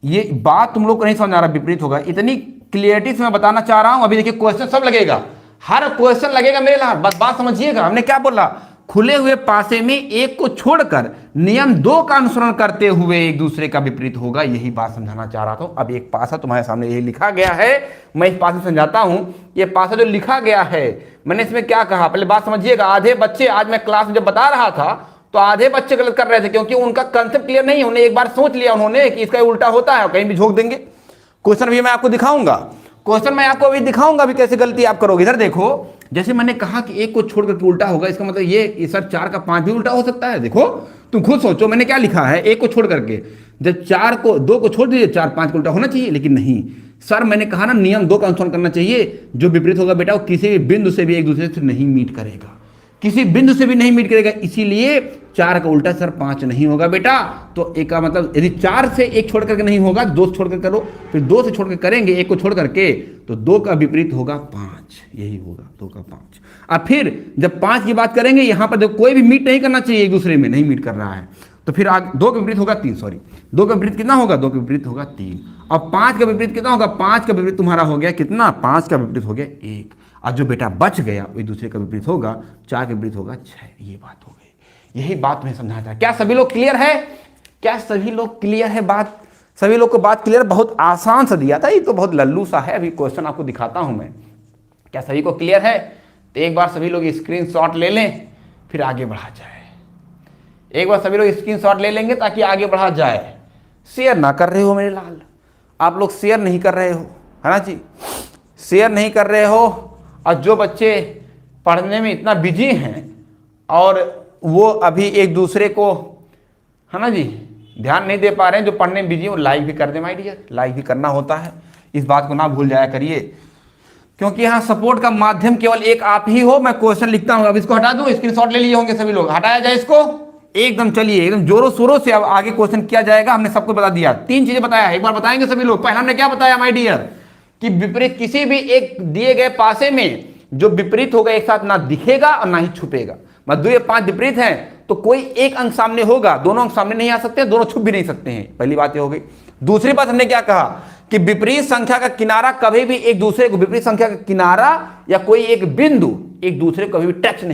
Speaker 1: ये बात तुम लोग को नहीं समझ आ रहा, विपरीत होगा। इतनी क्लियरिटी से मैं बताना चाह रहा हूं। अभी देखिए क्वेश्चन सब लगेगा, हर क्वेश्चन लगेगा मेरे लिए। बस बात समझिएगा, हमने क्या बोला? खुले हुए पासे में एक को छोड़कर नियम 2 का अनुसरण करते हुए एक दूसरे का विपरीत होगा। यही बात समझाना चाह रहा था। अब एक पासा तुम्हारे सामने यही लिखा गया है, मैं इस पासे समझाता हूं। ये पासा जो लिखा गया है, मैंने इसमें क्या कहा, पहले बात समझिएगा। आधे बच्चे, आज मैं क्लास में जब बता रहा था तो आधे बच्चे गलत कर रहे थे, क्योंकि उनका कंसेप्ट क्लियर नहीं है। उन्हें एक बार सोच लिया उन्होंने कि इसका उल्टा होता है, कहीं भी झोंक देंगे। क्वेश्चन भी मैं आपको दिखाऊंगा, अभी दिखाऊंगा भी कैसे गलती आप करोगे। इधर देखो, जैसे मैंने कहा कि एक को छोड़ करके उल्टा होगा, इसका मतलब ये सर 4 का 5 भी उल्टा हो सकता है। देखो तुम खुद सोचो, मैंने क्या लिखा है? एक को छोड़ करके, जब 2 को छोड़ दीजिए, 4 5 को उल्टा होना चाहिए, लेकिन नहीं सर, मैंने कहा ना नियम 2 का अनुसरण करना चाहिए। जो विपरीत होगा बेटा, वो किसी भी बिंदु से भी एक दूसरे से नहीं मीट करेगा, इसीलिए 4 का उल्टा सर 5 नहीं होगा बेटा। तो एक का मतलब यदि 4 से 1 छोड़ करके नहीं होगा, 2 से छोड़ कर करो, फिर 2 से छोड़ कर करेंगे 1 को छोड़ करके, तो 2 का विपरीत होगा 5। यही होगा 2 का 5। अब फिर जब 5 की बात करेंगे, यहां पर देखो कोई भी मीट नहीं करना चाहिए, एक दूसरे में नहीं मीट कर रहा है, तो फिर 2 का विपरीत होगा 3। सॉरी, 2 का विपरीत कितना होगा? 2 का विपरीत होगा 3। और 5 का विपरीत कितना होगा? 5 का विपरीत तुम्हारा हो गया कितना? 5 का विपरीत हो गया 1। और जो बेटा बच गया वो दूसरे का विपरीत होगा, 4 का विपरीत होगा 6। ये बात हो गई। यही बात मैं समझाना था। क्या सभी लोग क्लियर है? बात सभी लोग को बात क्लियर? बहुत आसान सा दिया था, ये तो बहुत लल्लू सा है। अभी क्वेश्चन आपको दिखाता हूं मैं। क्या सभी को क्लियर है? तो एक बार सभी लोग स्क्रीनशॉट ले लें, फिर आगे बढ़ा जाए। एक बार सभी लोग स्क्रीनशॉट ले लेंगे ताकि आगे बढ़ा जाए। शेयर ना कर रहे हो मेरे लाल, आप लोग शेयर नहीं कर रहे हो, है ना जी? शेयर नहीं कर रहे हो। और जो बच्चे पढ़ने में इतना बिजी हैं और वो अभी एक दूसरे को, है ना जी, ध्यान नहीं दे पा रहे हैं, जो पढ़ने में बिजी हो, लाइक भी कर दे माय डियर। लाइक भी करना होता है, इस बात को ना भूल जाया करिए, क्योंकि यहाँ सपोर्ट का माध्यम केवल एक आप ही हो। मैं क्वेश्चन लिखता हूँ, अब इसको हटा दूं, स्क्रीनशॉट ले लिए होंगे सभी लोग, हटाया जाए इसको एकदम। चलिए एकदम जोरों शोरों से अब आगे क्वेश्चन किया जाएगा। हमने सबको बता दिया, 3 चीजें बताया, एक बार बताएंगे सभी लोग। पहला हमने क्या बताया माय डियर, कि विपरीत किसी भी एक दिए गए पासे में जो विपरीत होगा एक साथ ना दिखेगा और ना ही छुपेगा। मतलब 2 या 5 विपरीत हैं तो कोई एक अंक सामने होगा, दोनों अंक सामने नहीं आ सकते, दोनों छुप भी नहीं सकते हैं। पहली बात ये हो गई। दूसरी बात हमने क्या कहा कि विपरीत संख्या का किनारा कभी भी एक दूसरे को, विपरीत संख्या का किनारा या कोई एक बिंदु एक दूसरे को कभी भी टच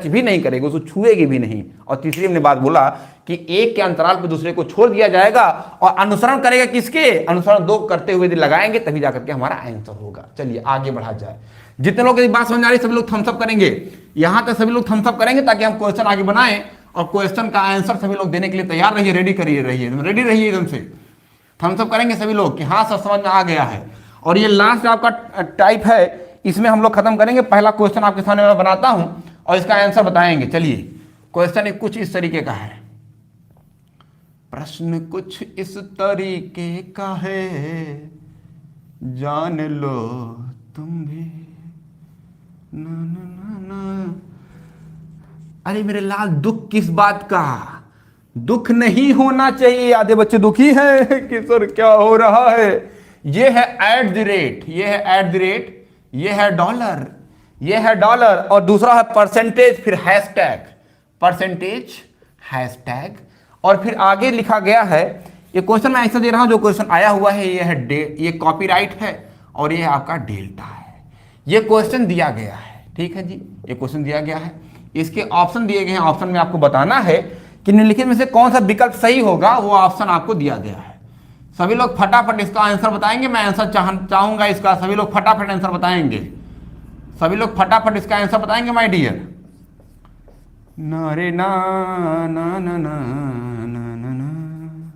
Speaker 1: भी नहीं करेगी, उसको छुएगी भी नहीं। और तीसरी हमने बात बोला कि एक के अंतराल पर दूसरे को छोड़ दिया जाएगा और अनुसरण करेगा किसके? अनुसरण 2 करते हुए लगाएंगे तभी जाकर के हमारा आंसर होगा। चलिए आगे बढ़ा जाए। जितने लोग की बात समझ आ रही सभी लोग थम्स अप करेंगे, यहां तक सभी लोग थम्स अप करेंगे ताकि हम क्वेश्चन आगे बनाएं और क्वेश्चन का आंसर सभी लोग देने के लिए तैयार रहिए, रेडी रहिए एकदम से। थम्स अप करेंगे सभी लोग कि हाँ सर समझ में आ गया है। और ये लास्ट आपका टाइप है, इसमें हम लोग खत्म करेंगे। पहला क्वेश्चन आपके सामने मैं बनाता हूं और इसका आंसर बताएंगे। चलिए क्वेश्चन कुछ इस तरीके का है, प्रश्न कुछ इस तरीके का है, जान लो तुम भी ना ना ना ना। अरे मेरे लाल, दुख किस बात का? दुख नहीं होना चाहिए। आधे बच्चे दुखी हैं कि सर क्या हो रहा है। ये है @ ये है @ ये है डॉलर, ये है डॉलर, और दूसरा है परसेंटेज, फिर हैशटैग, और फिर आगे लिखा गया है। ये क्वेश्चन मैं ऐसा दे रहा हूं जो क्वेश्चन आया हुआ है, ये है ये कॉपीराइट है और ये आपका डेल्टा है। ये क्वेश्चन दिया गया है, ठीक है जी, ये क्वेश्चन दिया गया है, इसके ऑप्शन दिए गए हैं, ऑप्शन में आपको बताना है कि निम्नलिखित में से कौन सा विकल्प सही होगा, वो ऑप्शन आपको दिया गया है। सभी लोग फटाफट इसका आंसर बताएंगे, मैं आंसर चाहूंगा इसका, सभी लोग फटाफट आंसर बताएंगे, सभी लोग फटाफट इसका आंसर बताएंगे माय डियर। ना रे ना ना ना ना ना ना ना,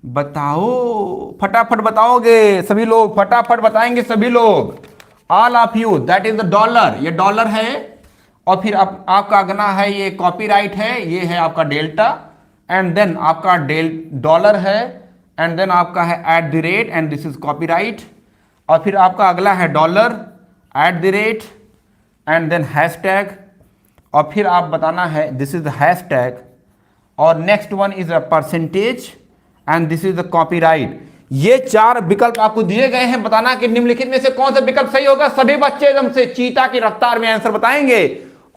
Speaker 1: बताओ फटाफट बताओगे सभी लोग, फटाफट बताएंगे सभी लोग, all of you. That is the dollar, ये डॉलर है, और फिर आपका अगला है ये कॉपीराइट है, ये है आपका डेल्टा, एंड देन आपका डॉलर है, एंड देन आपका है at the rate, and this is copyright, और फिर आपका अगला है dollar, at the rate, and then hashtag, और फिर आप बताना है दिस इज द हैशटैग, और next one is a percentage, and this is the copyright. ये 4 विकल्प आपको दिए गए हैं, बताना कि निम्नलिखित में से कौन सा विकल्प सही होगा। सभी बच्चे एकदम से चीता की रफ्तार में आंसर बताएंगे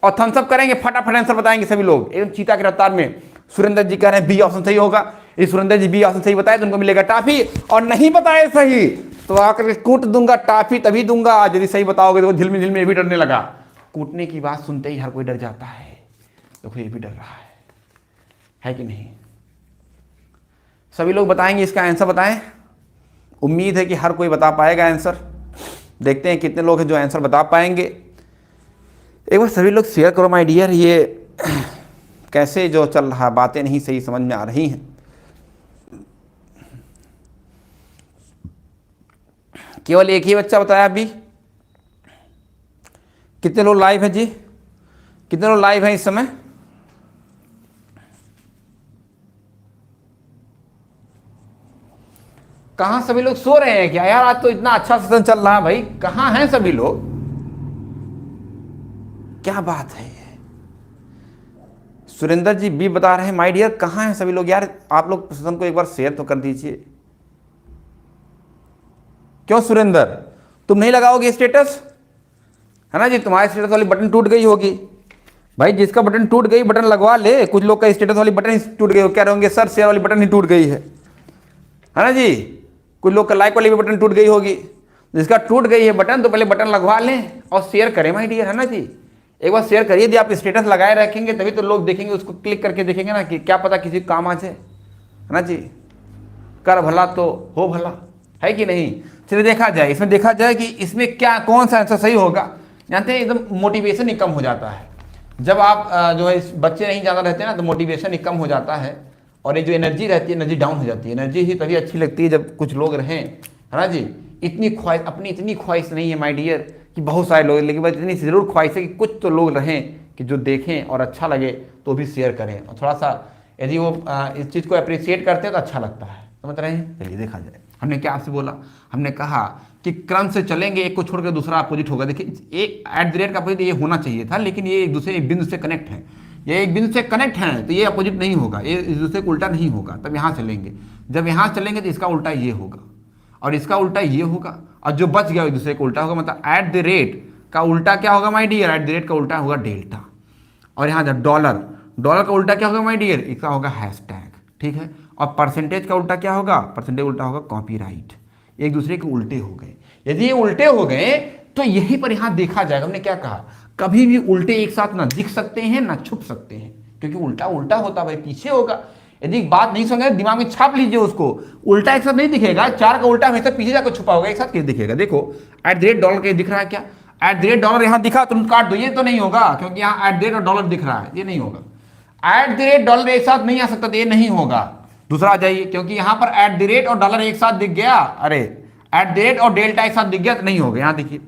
Speaker 1: और थम्स अप करेंगे, फटाफट आंसर बताएंगे सभी लोग एकदम चीता की रफ्तार में। सुरेंद्र जी कह रहे हैं बी ऑप्शन सही होगा, ये सुरेंद्र जी बी ऑप्शन सही बताए तो उनको मिलेगा टॉफी, और नहीं बताए सही तो आकर कूट दूंगा, टॉफी तभी दूंगा यदि सही बताओगे। तो झिलमिल झिलमिल ये भी डरने लगा, कूटने की बात सुनते ही हर कोई डर जाता है, देखो ये भी डर रहा है कि नहीं। सभी लोग बताएंगे इसका आंसर, बताएं, उम्मीद है कि हर कोई बता पाएगा आंसर। देखते हैं कितने लोग हैं जो आंसर बता पाएंगे। एक बार सभी लोग शेयर करो माय डियर, ये कैसे जो चल रहा, बातें नहीं सही समझ में आ रही हैं। केवल एक ही बच्चा बताया अभी। कितने लोग लाइव हैं जी, कितने लोग लाइव हैं इस समय? कहां सभी लोग सो रहे हैं क्या यार? आज तो इतना अच्छा सेशन चल रहा है भाई, कहां हैं सभी लोग? क्या बात है ये? सुरेंद्र जी भी बता रहे हैं माय डियर, कहां हैं सभी लोग यार? आप लोग सेशन को एक बार शेयर तो कर दीजिए। क्यों सुरेंद्र, तुम नहीं लगाओगे स्टेटस, है ना जी? तुम्हारी स्टेटस वाली बटन टूट गई होगी भाई, जिसका बटन टूट गई बटन लगवा ले। कुछ लोग का स्टेटस वाली बटन ही टूट गई हो, कह रहे होंगे सर शेयर वाली बटन ही टूट गई है ना जी? कुछ लोग का लाइक वाली भी बटन टूट गई होगी। जिसका टूट गई है बटन तो पहले बटन लगवा लें और शेयर करें माय डियर, है ना जी? एक बार शेयर करिए, यदि आप स्टेटस लगाए रखेंगे तभी तो लोग देखेंगे, उसको क्लिक करके देखेंगे ना, कि क्या पता किसी काम आ जाए, है ना जी? कर भला तो हो भला, है कि नहीं? चलिए देखा जाए, इसमें देखा जाए कि इसमें क्या कौन सा आंसर सही होगा। जानते हैं एकदम मोटिवेशन ही कम हो जाता है जब आप जो है बच्चे नहीं ज़्यादा रहते ना, तो मोटिवेशन ही कम हो जाता है, और ये जो एनर्जी रहती है एनर्जी डाउन हो जाती है। एनर्जी ही तभी अच्छी लगती है जब कुछ लोग रहें, है ना जी? इतनी ख्वाहिश, अपनी इतनी ख्वाहिश नहीं है माय डियर कि बहुत सारे लोग, लेकिन बस इतनी ज़रूर ख्वाहिश है कि कुछ तो लोग रहें कि जो देखें और अच्छा लगे तो भी शेयर करें, और थोड़ा सा यदि वो इस चीज़ को अप्रिशिएट करते हैं तो अच्छा लगता है। समझ रहे हैं? चलिए देखा जाए। हमने क्या आपसे बोला, हमने कहा कि क्रम से चलेंगे, एक को छोड़कर दूसरा अपोजिट होगा। देखिए एक एट द रेट का अपोजिट ये होना चाहिए था, लेकिन ये एक दूसरे बिंदु से कनेक्ट है, ये एक बिंदु से कनेक्ट है तो ये अपोजिट नहीं होगा, ये एक दूसरे को उल्टा नहीं होगा। तब यहाँ चलेंगे, जब यहाँ चलेंगे तो इसका उल्टा ये होगा और इसका उल्टा ये होगा, और जो बच गया एक दूसरे को उल्टा होगा। मतलब एट द रेट का उल्टा क्या होगा my dear? At the rate का उल्टा होगा डेल्टा। और यहाँ जब डॉलर, डॉलर का उल्टा क्या होगा माय डियर? इसका होगा हैशटैग, ठीक है? और परसेंटेज का उल्टा क्या होगा? परसेंटेज उल्टा होगा कॉपीराइट। एक दूसरे के उल्टे हो गए। यदि ये उल्टे हो गए तो यहीं पर यहाँ देखा जाएगा। हमने क्या कहा, कभी भी उल्टे एक साथ ना दिख सकते हैं ना छुप सकते हैं, क्योंकि उल्टा उल्टा होता भाई, पीछे होगा। यदि बात नहीं समझे दिमाग में छाप लीजिए उसको, उल्टा एक साथ नहीं दिखेगा, 4 का उल्टा हमेशा पीछे जाकर छुपा होगा, एक साथ कैसे दिखेगा? देखो एट द रेट डॉलर के दिख रहा है क्या? एट द रेट डॉलर यहाँ दिखा, तुम काट दो, ये तो नहीं होगा, क्योंकि यहाँ एट द रेट और डॉलर दिख रहा है, ये नहीं होगा। एट द रेट डॉलर एक साथ नहीं आ सकता, तो ये नहीं होगा। दूसरा आ जाइए, क्योंकि यहाँ पर एट द रेट और डॉलर एक साथ दिख गया, अरे एट द रेट और डेल्टा एक साथ दिख गया तो नहीं होगा। यहाँ देखिए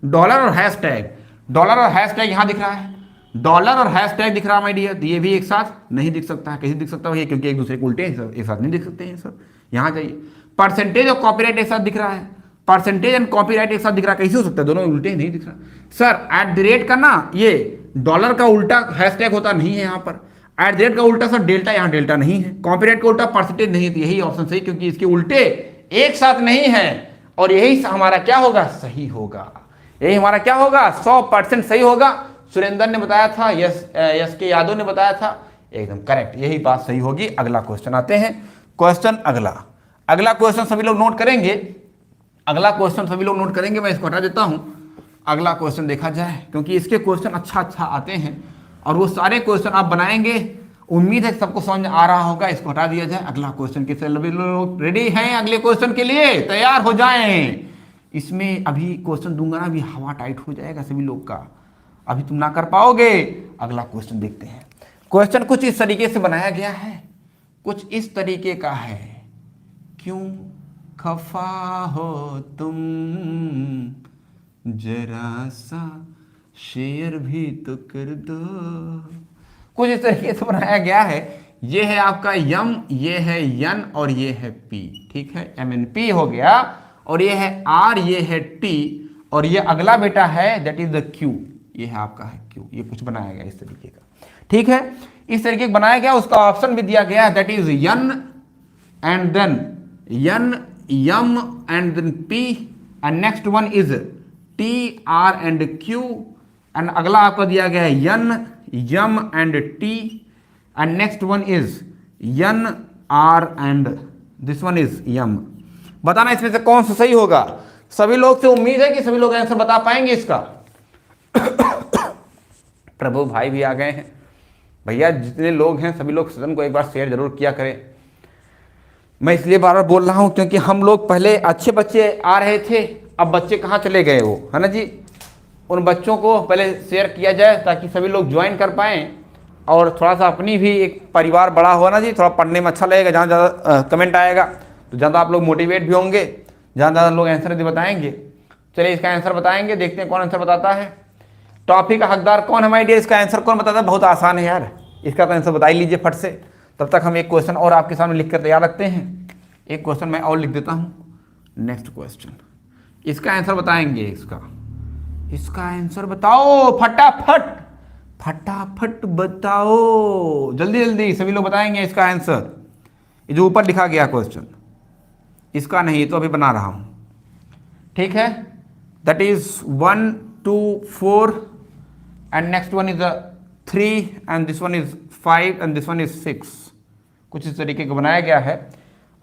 Speaker 1: डॉलर और हैशटैग, डॉलर और हैशटैग यहाँ दिख रहा है, डॉलर और हैशटैग दिख रहा है माय डियर, तो ये भी एक साथ नहीं दिख सकता है। कैसे दिख सकता है? क्योंकि एक दूसरे को उल्टे एक साथ नहीं दिख सकते हैं सर। यहाँ जाइए, परसेंटेज और कॉपीराइट एक साथ दिख रहा है, परसेंटेज एंड कॉपीराइट एक साथ दिख रहा है, कैसे हो सकता है? दोनों उल्टे नहीं दिख रहा सर। एट द रेट का ना ये डॉलर का उल्टा हैशटैग होता नहीं है यहाँ पर, एट द रेट का उल्टा सर डेल्टा, यहाँ डेल्टा नहीं है, कॉपीराइट का उल्टा परसेंटेज नहीं है। यही ऑप्शन सही, क्योंकि इसके उल्टे एक साथ नहीं है, और यही हमारा क्या होगा? सही होगा। यही हमारा क्या होगा? 100% सही होगा। सुरेंद्र ने बताया था, यस के यादव ने बताया था, एकदम करेक्ट, यही बात सही होगी। अगला क्वेश्चन आते हैं, क्वेश्चन अगला क्वेश्चन सभी लोग नोट करेंगे। अगला क्वेश्चन सभी लोग नोट करेंगे, मैं इसको हटा देता हूं। अगला क्वेश्चन देखा जाए, क्योंकि इसके क्वेश्चन अच्छा अच्छा आते हैं और वो सारे क्वेश्चन आप बनाएंगे। उम्मीद है सबको समझ आ रहा होगा। इसको हटा दिया जाए। अगला क्वेश्चन के सभी लोग रेडी हैं अगले क्वेश्चन के लिए? तैयार हो जाएं। इसमें अभी क्वेश्चन दूंगा ना, अभी हवा टाइट हो जाएगा सभी लोग का, अभी तुम ना कर पाओगे। अगला क्वेश्चन देखते हैं। क्वेश्चन कुछ इस तरीके से बनाया गया है, कुछ इस तरीके का है। क्यों खफा हो तुम, जरा सा शेयर भी तो कर दो। कुछ इस तरीके से बनाया गया है। ये है आपका यम, ये है यन और ये है पी। ठीक है, MNP हो गया, और ये है R, ये है T, और ये अगला बेटा है दैट इज द Q। ये है आपका है Q। ये कुछ बनाया गया इस तरीके का। ठीक है, इस तरीके का बनाया गया। उसका ऑप्शन भी दिया गया that is N and then N, M and then P, and next one is T, R and Q, and अगला आपका दिया गया है N, M and T, and next one is N, R and this one is M. बताना इसमें से कौन सा सही होगा। सभी लोग से उम्मीद है कि सभी लोग आंसर बता पाएंगे इसका। प्रभु भाई भी आ गए हैं। भैया जितने लोग हैं सभी लोग सदन को एक बार शेयर जरूर किया करें। मैं इसलिए बार बार बोल रहा हूं क्योंकि हम लोग पहले अच्छे बच्चे आ रहे थे, अब बच्चे कहाँ चले गए वो, है ना जी। उन बच्चों को पहले शेयर किया जाए ताकि सभी लोग ज्वाइन कर पाएँ, और थोड़ा सा अपनी भी एक परिवार बड़ा हो ना जी, थोड़ा पढ़ने में अच्छा लगेगा। जहाँ ज़्यादा कमेंट आएगा तो ज़्यादा आप लोग मोटिवेट भी होंगे, जहाँ ज़्यादा लोग आंसर भी बताएंगे। चलिए इसका आंसर बताएंगे, देखते हैं कौन आंसर बताता है। टॉपिक का हकदार कौन है माय डियर? इसका आंसर कौन बताता है? बहुत आसान है यार, इसका तो आंसर बता ही लीजिए फट से। तब तक हम एक क्वेश्चन और आपके सामने लिख कर तैयार रखते हैं। एक क्वेश्चन मैं और लिख देता हूँ। नेक्स्ट क्वेश्चन, इसका आंसर बताएंगे। इसका आंसर बताओ फटाफट, फटाफट बताओ, जल्दी जल्दी सभी लोग बताएंगे इसका आंसर। ये जो ऊपर लिखा गया क्वेश्चन, इसका नहीं, तो अभी बना रहा हूं। ठीक है, that is 1 2 4 and next one is 3 and this one is 5 and this one is 6। कुछ इस तरीके का बनाया गया है,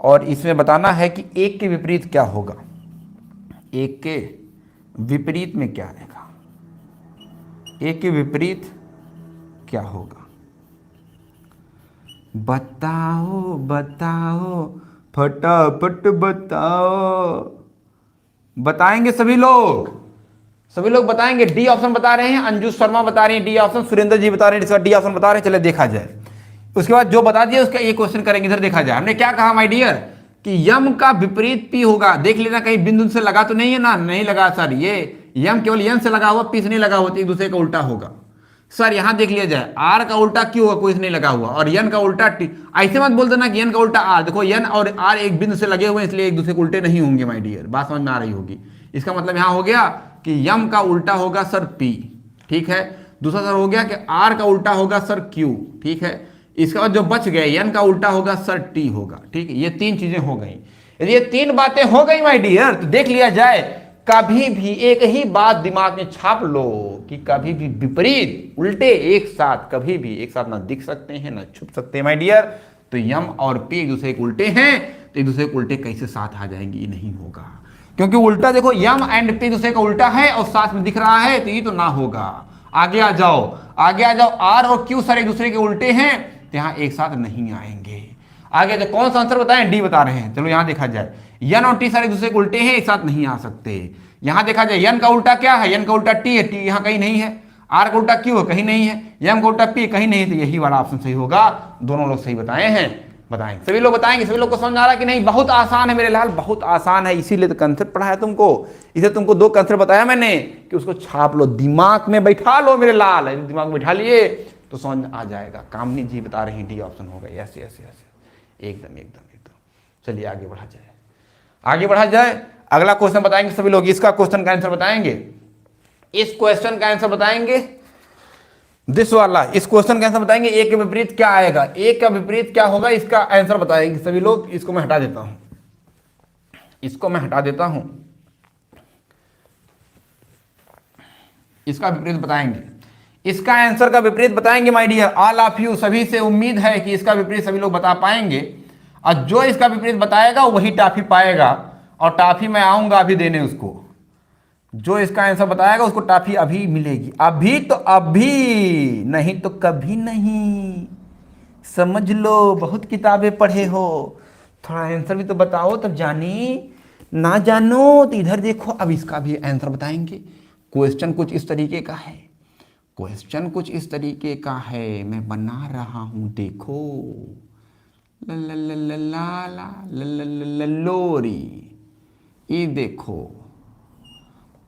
Speaker 1: और इसमें बताना है कि एक के विपरीत क्या होगा। एक के विपरीत में क्या आएगा, एक के विपरीत क्या होगा, बताओ बताओ फटाफट बताओ। बताएंगे सभी लोग, सभी लोग बताएंगे। डी ऑप्शन बता रहे हैं, अंजू शर्मा बता रही है डी ऑप्शन, सुरेंद्र जी बता रहे हैं इसका डी ऑप्शन बता रहे हैं। चले देखा जाए, उसके बाद जो बता दिया उसका ये क्वेश्चन करेंगे। इधर देखा जाए, हमने क्या कहा माय डियर कि यम का विपरीत पी होगा। देख लेना कहीं बिंदु से लगा तो नहीं है ना, नहीं लगा सर। ये यम केवल यन से लगा हुआ, पी से नहीं लगा हुआ, एक दूसरे का उल्टा होगा। सर यहां देख लिया जाए, आर का उल्टा क्यों होगा, कोई से नहीं लगा हुआ, और यन का उल्टा टी। ऐसे मत बोल देना कि यन का उल्टा आर। देखो यन और आर एक बिंदु से लगे हुए हैं, इसलिए एक दूसरे के उल्टे नहीं होंगे माय डियर। बात समझ में आ रही होगी। इसका मतलब यहां हो गया कि यम का उल्टा होगा सर पी। ठीक है, दूसरा सर हो गया कि आर का उल्टा होगा सर क्यू। ठीक है, इसके बाद जो बच गए यन का उल्टा होगा सर टी होगा। ठीक है, ये तीन चीजें हो गई। यदि ये तीन बातें हो गई माय डियर, तो देख लिया जाए कभी भी एक ही बात दिमाग में छाप लो कि कभी भी विपरीत उल्टे एक साथ, कभी भी एक साथ ना दिख सकते हैं ना छुप सकते हैं माय डियर। तो यम और पी एक दूसरे के उल्टे हैं, तो एक दूसरे के उल्टे कैसे साथ आ जाएंगे, ये नहीं होगा। क्योंकि उल्टा देखो यम एंड पी दूसरे का उल्टा है और साथ में दिख रहा है, तो ये तो ना होगा। आगे आ जाओ, आगे आ जाओ। आर और क्यू सर एक दूसरे के उल्टे हैं, तो यहां एक साथ नहीं आएंगे। आगे तो कौन सा आंसर बताएं? डी बता रहे हैं। चलो यहां देखा जाए, यन और टी सारे एक दूसरे के उल्टे हैं, एक साथ नहीं आ सकते। यहां देखा जाए यन का उल्टा क्या है, यन का उल्टा टी है, टी यहां कहीं नहीं है। आर का उल्टा क्यू है, कहीं नहीं है। यम का उल्टा पी कहीं नहीं है, तो यही वाला ऑप्शन सही होगा। दोनों लोग सही बताए हैं, बताएंगे सभी लोग बताएंगे। सभी लोग को समझ आ रहा है कि नहीं? बहुत आसान है मेरे लाल, बहुत आसान है। इसीलिए तो कंसेप्ट पढ़ाया तुमको, इसे तुमको दो कंसेप्ट बताया मैंने कि उसको छाप लो, दिमाग में बैठा लो मेरे लाल। दिमाग में बैठा लिए तो समझ आ जाएगा। कामनी जी बता रहे हैं डी ऑप्शन होगा। यस यस यस, एकदम एकदम एकदम। चलिए आगे बढ़ा जाए, आगे बढ़ा जाए। अगला क्वेश्चन बताएंगे सभी लोग। इसका क्वेश्चन का आंसर बताएंगे, इस क्वेश्चन का आंसर बताएंगे, दिस वाला, इस क्वेश्चन का आंसर बताएंगे। ए के विपरीत क्या आएगा, ए का विपरीत क्या होगा, इसका आंसर बताएंगे सभी लोग। इसको मैं हटा देता हूं, इसको मैं हटा देता हूं। इसका विपरीत बताएंगे, इसका आंसर का विपरीत बताएंगे my dear. All of you, सभी से उम्मीद है कि इसका विपरीत सभी लोग बता पाएंगे, और जो इसका विपरीत बताएगा वही टॉफी पाएगा। और टॉफी मैं आऊंगा अभी देने उसको। जो इसका आंसर बताएगा उसको टॉफी अभी मिलेगी, अभी तो अभी, नहीं तो कभी नहीं। समझ लो, बहुत किताबें पढ़े हो, थोड़ा आंसर भी तो बताओ तब जानी। ना जानो तो इधर देखो। अब इसका भी आंसर बताएंगे। क्वेश्चन कुछ इस तरीके का है, क्वेश्चन कुछ इस तरीके का है, मैं बना रहा हूं, देखो। ला ला ला ला ला ला ला ला लोरी, ये देखो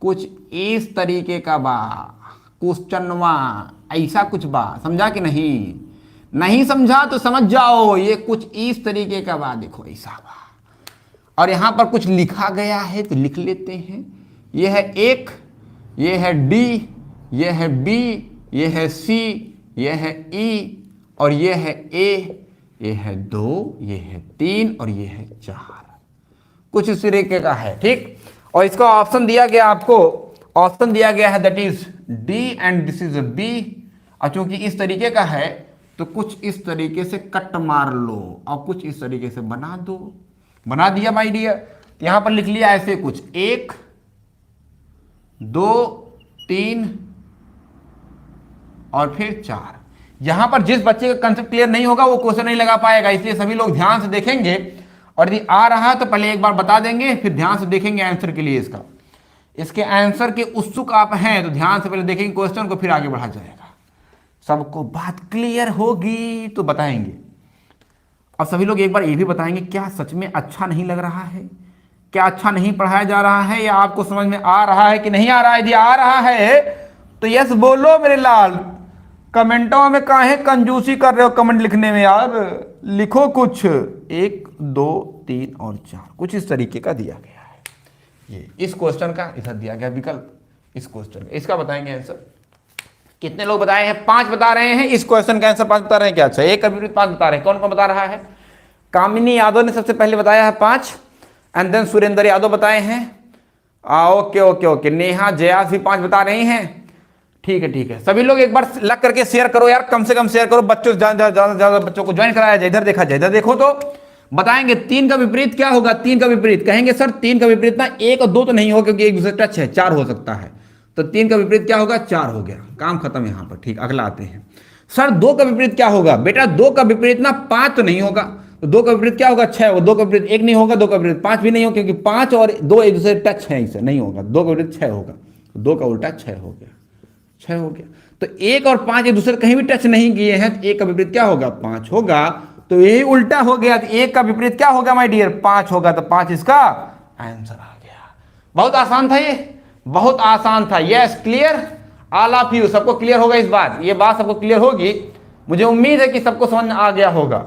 Speaker 1: कुछ इस तरीके का बा क्वेश्चनवा, ऐसा कुछ बा। समझा कि नहीं? नहीं समझा तो समझ जाओ, ये कुछ इस तरीके का बा, देखो ऐसा बा। और यहां पर कुछ लिखा गया है तो लिख लेते हैं। ये है 1, ये है D, ये है B, ये है C, ये है E, और ये है A, ये है 2, ये है 3, और ये है 4। कुछ इस तरीके का है, ठीक। और इसका ऑप्शन दिया गया आपको, ऑप्शन दिया गया है that is D and this is B। और चूंकि इस तरीके का है तो कुछ इस तरीके से कट मार लो और कुछ इस तरीके से बना दो। बना दिया माय डियर। तो यहां पर लिख लिया ऐसे कुछ 1, 2, 3 और फिर 4। यहां पर जिस बच्चे का कंसेप्ट क्लियर नहीं होगा वो क्वेश्चन नहीं लगा पाएगा, इसलिए सभी लोग ध्यान से देखेंगे। और यदि आ रहा है तो पहले एक बार बता देंगे, फिर ध्यान से देखेंगे आंसर के लिए। इसके आंसर के उत्सुक आप हैं तो ध्यान से पहले देखेंगे क्वेश्चन को, फिर आगे बढ़ा जाएगा। सबको बात क्लियर होगी तो बताएंगे। अब सभी लोग एक बार ये भी बताएंगे, क्या सच में अच्छा नहीं लग रहा है? क्या अच्छा नहीं पढ़ाया जा रहा है, या आपको समझ में आ रहा है कि नहीं आ रहा है? यदि आ रहा है तो यस बोलो मेरे लाल। कमेंटों में काहे कंजूसी कर रहे हो कमेंट लिखने में यार? लिखो कुछ। 1, 2, 3 और 4 कुछ इस तरीके का दिया गया है। ये इस क्वेश्चन का इधर दिया गया विकल्प, इस क्वेश्चन इसका बताएंगे आंसर। कितने लोग बताए हैं? 5 बता रहे हैं। इस क्वेश्चन का आंसर 5 बता रहे हैं क्या? अच्छा, एक अभिप्रीत 5 बता रहे हैं। कौन कौन बता रहा है? कामिनी यादव ने सबसे पहले बताया है 5, एंड देन सुरेंद्र यादव बताए हैं। ओके ओके ओके, नेहा जयास भी 5 बता रही हैं। ठीक है ठीक है, सभी लोग एक बार लग करके शेयर करो यार, कम से कम शेयर करो, बच्चों ज्यादा बच्चों को ज्वाइन कराया जाए। इधर देखा जाए, इधर देखो तो बताएंगे 3 का विपरीत क्या होगा। 3 का विपरीत कहेंगे सर 3 का विपरीत ना 1 और 2 तो नहीं होगा क्योंकि एक दूसरे टच है, 4 हो सकता है। तो 3 का विपरीत क्या होगा? 4 हो गया, काम खत्म यहां पर। ठीक, अगला आते हैं। सर 2 का विपरीत क्या होगा? बेटा 2 का विपरीत ना 5 तो नहीं होगा, तो 2 का विपरीत क्या होगा? 6 होगा। 2 का विपरीत 1 नहीं होगा, 2 का विपरीत 5 भी नहीं होगा क्योंकि 5 और 2 एक दूसरे टच है, इसे नहीं होगा। 2 का विपरीत 6 होगा, 2 का उल्टा 6 हो गया, 6 हो गया। तो 1 और 5 एक दूसरे कहीं भी टच नहीं किए हैं, तो 1 का विपरीत क्या होगा? 5 होगा। तो यही उल्टा हो गया, तो 1 का विपरीत क्या होगा माय डियर? 5 होगा। तो 5 इसका आंसर आ गया। बहुत आसान था ये, बहुत आसान था। Yes, clear all of you? सबको क्लियर होगा इस बात? ये बात सबको क्लियर होगी, मुझे उम्मीद है कि सबको समझ आ गया होगा।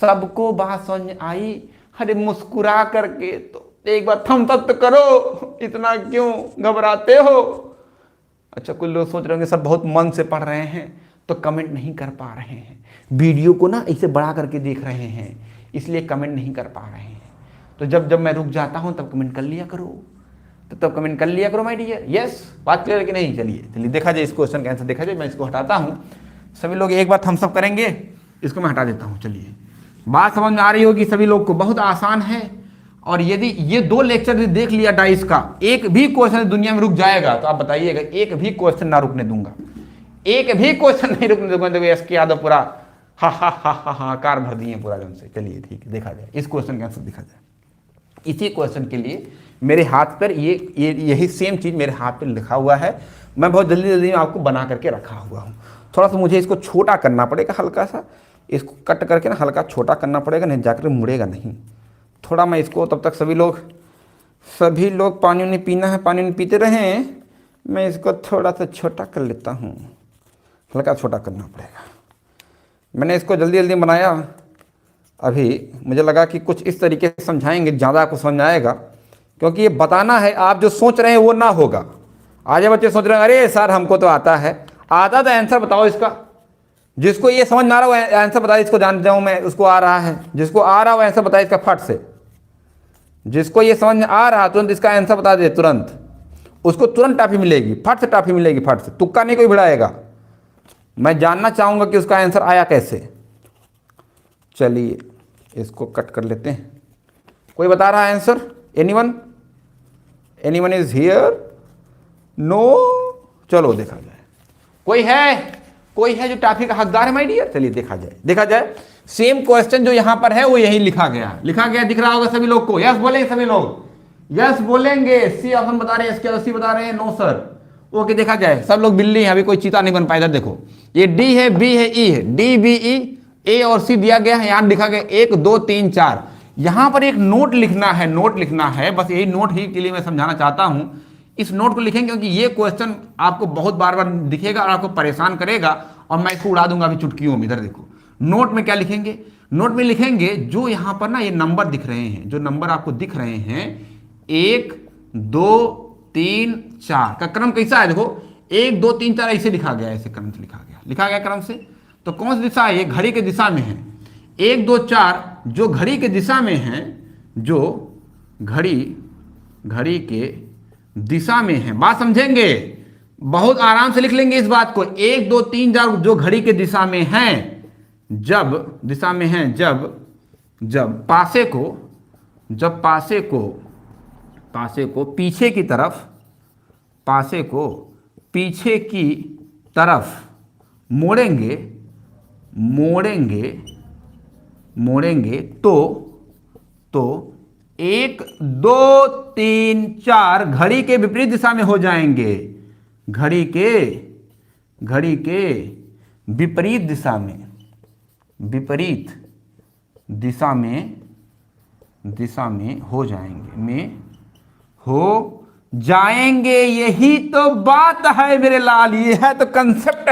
Speaker 1: सबको बात समझ आई? अरे मुस्कुरा करके तो एक बार थम्स अप तो करो, इतना क्यों घबराते हो? अच्छा, कुछ लोग सोच रहे होंगे सब बहुत मन से पढ़ रहे हैं तो कमेंट नहीं कर पा रहे हैं, वीडियो को ना इसे बढ़ा करके देख रहे हैं इसलिए कमेंट नहीं कर पा रहे हैं। तो जब जब मैं रुक जाता हूं तब कमेंट कर लिया करो, तो तब कमेंट कर लिया करो माय डियर। यस, बात क्लियर है कि नहीं? चलिए देखा जाए इस क्वेश्चन का आंसर देखा जाए। मैं इसको हटाता हूं, सभी लोग एक बार थम्स अप करेंगे। इसको मैं हटा देता हूं। चलिए, बात समझ में आ रही होगी सभी लोग को, बहुत आसान है। और यदि ये 2 लेक्चर देख लिया डाइस का, एक भी क्वेश्चन दुनिया में रुक जाएगा तो आप बताइएगा, एक भी क्वेश्चन ना रुकने दूंगा, एक भी क्वेश्चन नहीं रुकने दूंगा। देखो एस के यादव पूरा हा कार भर दिए पूरा जम से। चलिए ठीक है, देखा जाए इस क्वेश्चन का आंसर देखा जाए। इसी क्वेश्चन के लिए मेरे हाथ पर यही सेम चीज मेरे हाथ पर लिखा हुआ है। मैं बहुत जल्दी जल्दी में आपको बना करके रखा हुआ हूँ। थोड़ा सा मुझे इसको छोटा करना पड़ेगा, हल्का सा इसको कट करके ना हल्का छोटा करना पड़ेगा, नहीं जाकर मुड़ेगा नहीं। थोड़ा मैं इसको, तब तक सभी लोग पानी नहीं पीना है, पानी नहीं पीते रहें। मैं इसको थोड़ा सा छोटा कर लेता हूँ, हल्का छोटा करना पड़ेगा। मैंने इसको जल्दी जल्दी बनाया, अभी मुझे लगा कि कुछ इस तरीके से समझाएंगे ज़्यादा आपको समझ आएगा, क्योंकि ये बताना है। आप जो सोच रहे हैं वो ना होगा। आज बच्चे सोच रहे हैं अरे सर हमको तो आता है, आता तो आंसर बताओ इसका। जिसको ये समझ ना आ रहा हो आंसर बताए, इसको जान जाऊँ मैं, उसको आ रहा है। जिसको आ रहा हो आंसर बताए इसका फट से। जिसको ये समझ में आ रहा तुरंत इसका आंसर बता दे, तुरंत उसको तुरंत टॉफी मिलेगी, फट से टॉफी मिलेगी, फट से। तुक्का नहीं कोई भिड़ाएगा। मैं जानना चाहूंगा कि उसका आंसर आया कैसे। चलिए इसको कट कर लेते हैं। कोई बता रहा है answer? Anyone is here? No. चलो देखा जाए, कोई है जो टॉफी का हकदार है माय डियर? चलिए देखा जाए। सेम क्वेश्चन जो यहां पर है वो यही लिखा गया दिख रहा होगा सभी लोग को। यस बोलेंगे सभी लोग? यस बोलेंगे। सी ऑप्शन बता रहे हैं, इसके सी बता रहे हैं नो सर। ओके देखा जाए, सब लोग बिल्ली हैं, अभी कोई चीता नहीं बन पाया। इधर देखो, ये डी है, बी है, ई है, डी बी ई, ए और सी दिया गया है। यहां लिखा गया 1 2 3 4। यहां पर एक नोट लिखना है, बस यही नोट ही के लिए मैं समझाना चाहता हूं। इस नोट को लिखेंगे क्योंकि ये क्वेश्चन आपको बहुत बार दिखेगा और आपको परेशान करेगा, और मैं इसको उड़ा दूंगा अभी चुटकियों में। इधर देखो, नोट में क्या लिखेंगे? नोट में लिखेंगे जो यहां पर ना ये नंबर दिख रहे हैं, जो नंबर आपको दिख रहे हैं 1 2 3 4 का क्रम कैसा है? देखो 1 2 3 4 ऐसे लिखा गया, ऐसे क्रम से लिखा गया क्रम से। तो कौन सी दिशा है? ये घड़ी के दिशा में है। 1 2 4 जो घड़ी के दिशा में है, जो घड़ी के दिशा में है। बात समझेंगे? बहुत आराम से लिख लेंगे इस बात को। 1 2 3 4 जो घड़ी के दिशा में है, जब पासे को पीछे की तरफ मोड़ेंगे तो 1 2 3 4 घड़ी के विपरीत दिशा में हो जाएंगे। घड़ी के विपरीत दिशा में हो जाएंगे। यही तो बात है मेरे लाल, ये है तो कंसेप्ट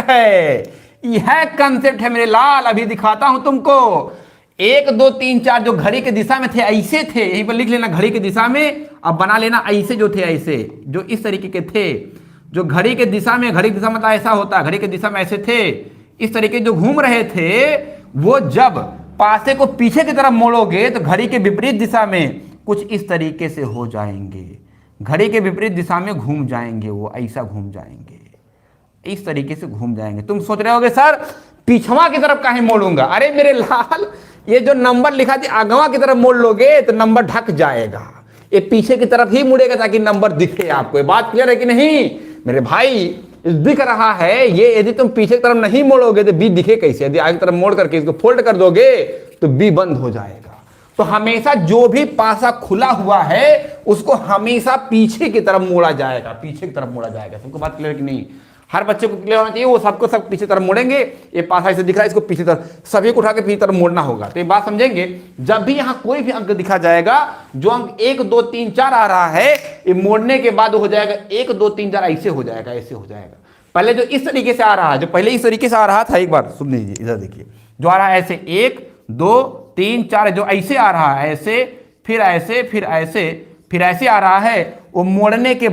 Speaker 1: है मेरे लाल। अभी दिखाता हूं तुमको। 1 2 3 4 जो घड़ी के दिशा में थे, ऐसे थे, यहीं पर लिख लेना घड़ी के दिशा में। अब बना लेना ऐसे जो थे, ऐसे जो इस तरीके के थे, जो घड़ी के दिशा में, घड़ी की दिशा मतलब ऐसा होता है, घड़ी के दिशा में ऐसे थे, इस तरीके जो घूम रहे थे, वो जब पासे को पीछे की तरफ मोड़ोगे तो घड़ी के विपरीत दिशा में कुछ इस तरीके से हो जाएंगे। घड़ी के विपरीत दिशा में घूम जाएंगे, वो ऐसा घूम जाएंगे, इस तरीके से घूम जाएंगे। तुम सोच रहे होगे सर पीछवा की तरफ काहे मोड़ूंगा? अरे मेरे लाल, ये जो नंबर लिखा थी आगवा की तरफ मोड़ लोगे तो नंबर ढक जाएगा। ये पीछे की तरफ ही मुड़ेगा ताकि नंबर दिखे आपको। ये बात क्लियर है कि नहीं मेरे भाई? दिख रहा है ये। यदि तुम पीछे की तरफ नहीं मोड़ोगे तो बी दिखे कैसे? यदि आगे की तरफ मोड़ करके इसको फोल्ड कर दोगे तो बी बंद हो जाएगा। तो हमेशा जो भी पासा खुला हुआ है उसको हमेशा पीछे की तरफ मोड़ा जाएगा, सबको बात क्लियर कि नहीं? हर बच्चे को क्लियर होना चाहिए। वो सबको सब पीछे तरफ मोड़ेंगे। ये पासा ऐसे दिख रहा है, इसको पीछे तरफ, सभी को उठा के पीछे तरफ मोड़ना होगा। तो ये बात समझेंगे। जब भी यहां कोई भी अंक दिखा जाएगा, जो अंक 1 2 3 4 आ रहा है, ये मोड़ने के बाद हो जाएगा 1 2 3 4 ऐसे हो जाएगा। पहले जो इस तरीके से आ रहा है, जो पहले इस तरीके से आ रहा था, एक बार सुन लीजिए, इधर देखिए, जो आ रहा है ऐसे 1 2 3 4, जो ऐसे आ रहा है, ऐसे फिर ऐसे आ रहा है, वो मोड़ने के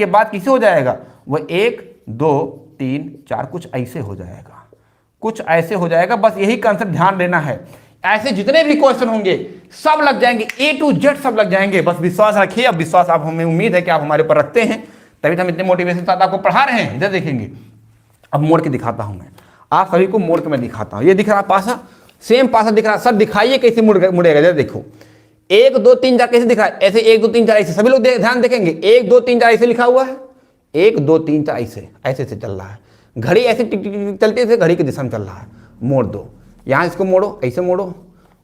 Speaker 1: बाद किसे हो जाएगा? वो 1 2 3 4 कुछ ऐसे हो जाएगा। बस यही कंसेप्ट ध्यान देना है। ऐसे जितने भी क्वेश्चन होंगे सब लग जाएंगे, A to Z सब लग जाएंगे। बस विश्वास रखिए। अब विश्वास आप, हमें उम्मीद है कि आप हमारे ऊपर रखते हैं, तभी तो हम इतने मोटिवेशन के साथ आपको पढ़ा रहे हैं। इधर देखेंगे, अब मोड़ के दिखाता हूं मैं आप सभी को, मोड़ के मैं दिखाता हूं। ये दिख रहा पासा, सेम पासा दिख रहा। सर दिखाइए कैसे मुड़ेगा। इधर देखो 1 2 3 4 कैसे दिख रहा है? ऐसे 1 2 3 4 ऐसे। सभी लोग ध्यान देखेंगे, 1 2 3 4 ऐसे लिखा हुआ है, 1 2 3 4 ऐसे चल रहा है। घड़ी ऐसे टिक टिक चलते थे, घड़ी की दिशा में चल रहा है। मोड़ दो, यहाँ इसको मोड़ो, ऐसे मोड़ो,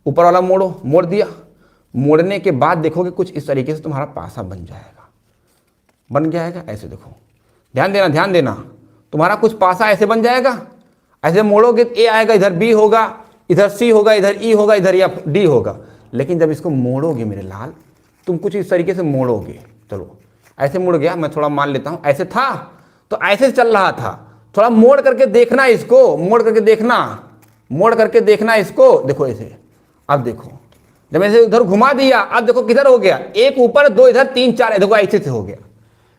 Speaker 1: ऊपर वाला मोड़ो, मोड़ दिया। मोड़ने के बाद देखोगे कुछ इस तरीके से तुम्हारा पासा बन जाएगा। ऐसे देखो, ध्यान देना, तुम्हारा कुछ पासा ऐसे बन जाएगा। ऐसे मोड़ोगे ए आएगा, इधर बी होगा, इधर सी होगा, इधर ई होगा, इधर या डी होगा। लेकिन जब इसको मोड़ोगे मेरे लाल, तुम कुछ इस तरीके से मोड़ोगे। चलो ऐसे मुड़ गया, मैं थोड़ा मान लेता हूं, ऐसे था तो ऐसे चल रहा था। थोड़ा मोड़ करके देखना इसको, मोड़ करके देखना इसको। देखो ऐसे, अब देखो जब ऐसे उधर घुमा दिया, अब देखो किधर हो गया, 1 ऊपर 2 इधर 3 4, देखो ऐसे से हो गया।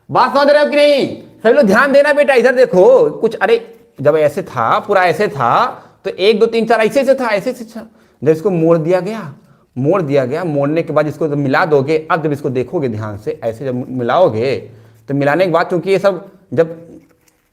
Speaker 1: बात समझ रहे हो कि नहीं? सभी लोग ध्यान देना बेटा। इधर देखो कुछ, अरे जब ऐसे था, पूरा ऐसे था तो 1 2 3 4 ऐसे से था, ऐसे से था। जब इसको मोड़ दिया गया, मोड़ने के बाद इसको जब मिला दोगे, अब जब इसको देखोगे ध्यान से, ऐसे जब मिलाओगे तो मिलाने के बाद, क्योंकि ये सब जब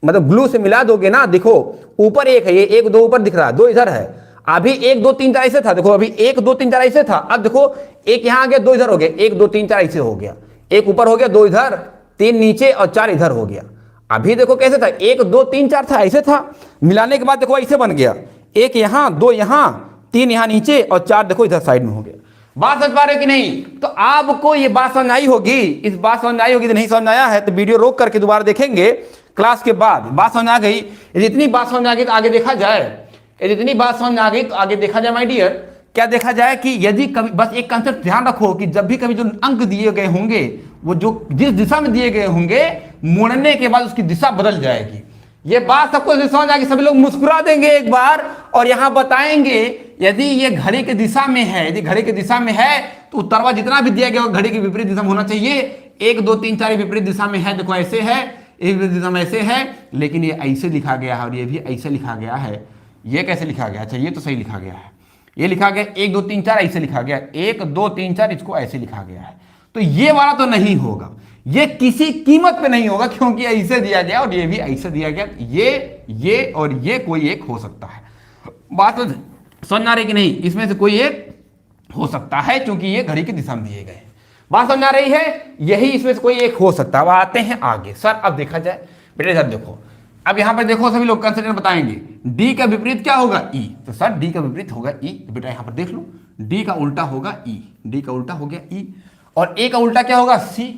Speaker 1: मतलब ग्लू से मिला दोगे ना, देखो ऊपर 1 है, ये 1 2 ऊपर दिख रहा है, 2 इधर है। अभी 1 2 3 4 ऐसे था, देखो अभी 1 2 3 4 ऐसे था, अब देखो एक यहां आ गया, 2 इधर हो गया, 1 2 3 4 ऐसे हो गया, एक ऊपर हो गया, 2 इधर, 3 नीचे और 4 इधर हो गया। अभी देखो कैसे था, 1 2 3 4 था, ऐसे था, मिलाने के बाद देखो ऐसे बन गया, 1 यहां, 2 यहां, 3 यहां नीचे और 4 देखो इधर साइड में हो गया। बात समझ पा रहे हो कि नहीं? तो आपको ये बात समझ आई होगी, इस बात समझ आई होगी, तो नहीं समझ आया है तो वीडियो रोक करके दोबारा देखेंगे क्लास के बाद। बात समझ आ गई? यदि इतनी बात समझ आ गई तो आगे देखा जाए, यदि इतनी बात समझ आ गई तो आगे देखा जाए माय डियर। क्या देखा जाए कि यदि कभी, बस एक कंसेप्ट ध्यान रखो कि जब भी कभी जो अंक दिए गए होंगे वो जो जिस दिशा में दिए गए होंगे, मोड़ने के बाद उसकी दिशा बदल जाएगी। ये बात सबको समझ आ गई, सभी लोग मुस्कुरा देंगे एक बार और यहां बताएंगे यदि ये घड़ी की दिशा में है, यदि घड़ी की दिशा में है तो उत्तरवा जितना भी दिया गया वो घड़ी की विपरीत दिशा में होना चाहिए। 1 2 3 4 विपरीत दिशा में है, देखो ऐसे है, एक विपरीत दिशा में ऐसे है, लेकिन ये ऐसे लिखा गया है और ये भी ऐसे लिखा गया है। ये कैसे लिखा गया? अच्छा ये तो सही लिखा गया है, ये लिखा गया 1 2 3 4 ऐसे लिखा गया, 1 2 3 4 इसको ऐसे लिखा गया है। तो ये वाला तो नहीं होगा, ये किसी कीमत पे नहीं होगा, क्योंकि ऐसे दिया गया और ये भी ऐसे दिया गया। ये और ये कोई एक हो सकता है। बात तो समझ आ रही कि नहीं? इसमें से कोई एक हो सकता है क्योंकि ये घड़ी की दिशा में दिए गए। बात समझ आ रही है? यही इसमें से कोई एक हो सकता है। अब आते हैं आगे। सर अब देखा जाए, बेटे सर देखो, अब यहां पर देखो सभी लोग कंसिडर बताएंगे डी का विपरीत क्या होगा? ई। तो सर डी का विपरीत होगा ई। तो बेटा यहां पर देख लो, डी का उल्टा होगा ई, डी का उल्टा हो गया ई। और ए का उल्टा क्या होगा? सी।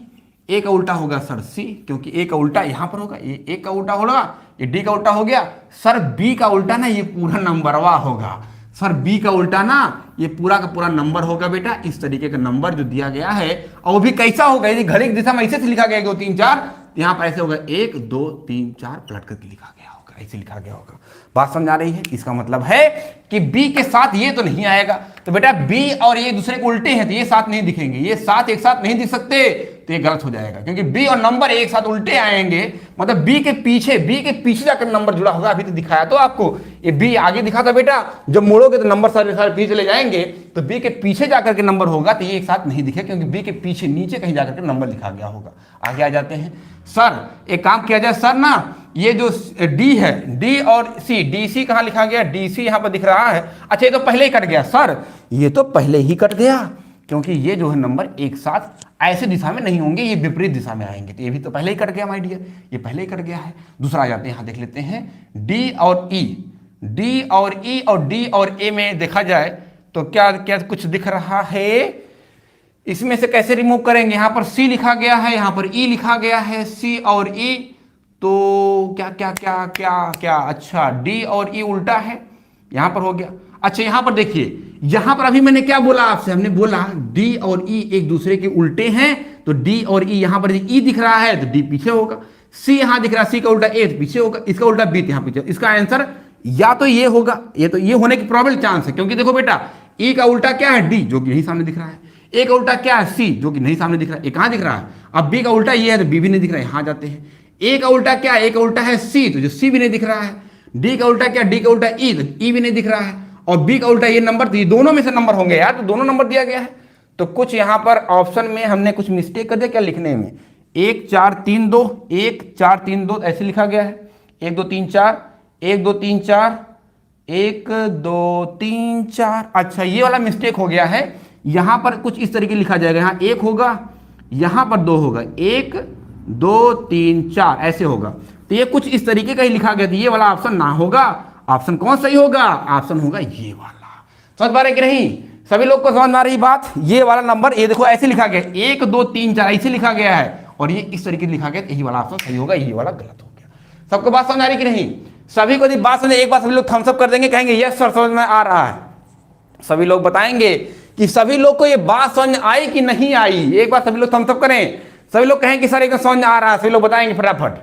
Speaker 1: ए का उल्टा होगा सर सी, क्योंकि ए का उल्टा यहां पर होगा, ये ए का उल्टा होगा, ये डी का उल्टा हो गया। सर बी का उल्टा ना ये पूरा नंबरवा होगा, सर बी का उल्टा ना ये पूरा का पूरा नंबर होगा बेटा। इस तरीके का नंबर जो दिया गया है, और वो भी कैसा होगा? यदि घड़ी की दिशा में ऐसे लिखा गया 1 2 3 4, यहां पर ऐसे होगा 1 2 3 4 पलट करके लिखा गया होगा, ऐसे लिखा गया होगा। बात समझ आ रही है? इसका मतलब है कि बी के साथ ये तो नहीं आएगा। तो बेटा बी और ये दूसरे को उल्टे हैं तो ये साथ नहीं दिखेंगे, ये साथ एक साथ नहीं दिख सकते, तो ये गलत हो जाएगा, क्योंकि बी और नंबर एक साथ उल्टे आएंगे। मतलब बी के पीछे जाकर नंबर जुड़ा होगा। अभी तो दिखाया तो आपको, ये बी आगे दिखा था बेटा, जब मोड़ोगे तो नंबर सारे पीछे चले जाएंगे, तो बी के पीछे जाकर के नंबर होगा, तो ये एक साथ नहीं दिखे, क्योंकि बी के पीछे नीचे कहीं जाकर के नंबर लिखा गया होगा। आगे आ जाते हैं। सर एक काम किया जाए, सर ना ये जो डी है, डी और सी, डी सी कहां लिखा गया? डी सी यहां पर दिख रहा है। अच्छा ये तो पहले ही कट गया। सर ये तो पहले ही कट गया, क्योंकि ये जो है नंबर एक साथ ऐसे दिशा में नहीं होंगे, ये विपरीत दिशा में आएंगे, तो ये भी तो पहले ही कट गया माय डियर, ये पहले ही कट गया है। दूसरा आ जाते हैं, यहां देख लेते हैं डी और ई, डी और ई और डी और ए में देखा जाए तो क्या क्या कुछ दिख रहा है? इसमें से कैसे रिमूव करेंगे? यहां पर सी लिखा गया है, यहां पर ई लिखा गया है, सी और ई, तो क्या क्या क्या क्या क्या? अच्छा डी और ई उल्टा है, यहां पर हो गया। अच्छा यहां पर देखिए, यहां पर अभी मैंने क्या बोला आपसे? हमने बोला डी और ई एक दूसरे के उल्टे हैं, तो डी और ई, यहां पर ई दिख रहा है तो डी पीछे होगा, सी यहां दिख रहा है, सी का उल्टा ए तो पीछे होगा, इसका उल्टा बी यहां पीछे। इसका आंसर या तो ये होगा, ये तो ये होने की प्रोबेबल चांस है, क्योंकि देखो बेटा ई का उल्टा क्या है? डी, जो कि यही सामने दिख रहा है। ए का उल्टा क्या है? सी, जो कि नहीं सामने दिख रहा है। ए कहां दिख रहा है? अब बी का उल्टा ये है तो बी भी नहीं दिख रहा है, यहां जाते हैं। ए का उल्टा क्या है? ए का उल्टा है सी, तो जो सी भी नहीं दिख रहा है। डी का उल्टा क्या? डी का उल्टा ई, तो ई भी नहीं दिख रहा है। और बी का उल्टा ये नंबर, तो ये दोनों में से नंबर होंगे यार, तो दोनों नंबर दिया गया है। तो कुछ यहां पर ऑप्शन में हमने कुछ मिस्टेक कर दिया क्या लिखने में? 1 4 3 2, 1 4 3 2 ऐसे लिखा गया है, 1 2 3 4, 1 2 3 4, 1 2 3 4। अच्छा ये वाला मिस्टेक हो गया है, यहां पर कुछ इस तरीके लिखा जाएगा, यहां 1 होगा, यहां पर 2 होगा, 1 2 3 4 ऐसे होगा, तो ये कुछ इस तरीके का ही लिखा गया, तो ये वाला ऑप्शन ना होगा। ऑप्शन कौन सही होगा? ऑप्शन होगा ये वाला। समझ पा रहे कि नहीं? सभी लोग को समझ में आ रही बात? ये वाला नंबर, ये देखो ऐसे लिखा गया, 1 2 3 4 ऐसे लिखा गया है, और ये इस तरीके से लिखा गया, यही वाला ऑप्शन सही होगा, ये वाला गलत हो गया। सबको बात समझ आ रही कि नहीं? सभी को बात समझ, एक बार सभी लोग थम्स अप कर देंगे, कहेंगे यस सर समझ में आ रहा है। सभी लोग बताएंगे कि सभी लोग को ये बात समझ आई कि नहीं आई। एक बार सभी लोग थम्स अप करें, सभी लोग कहें कि सर एकदम समझ आ रहा है। सभी लोग बताएंगे फटाफट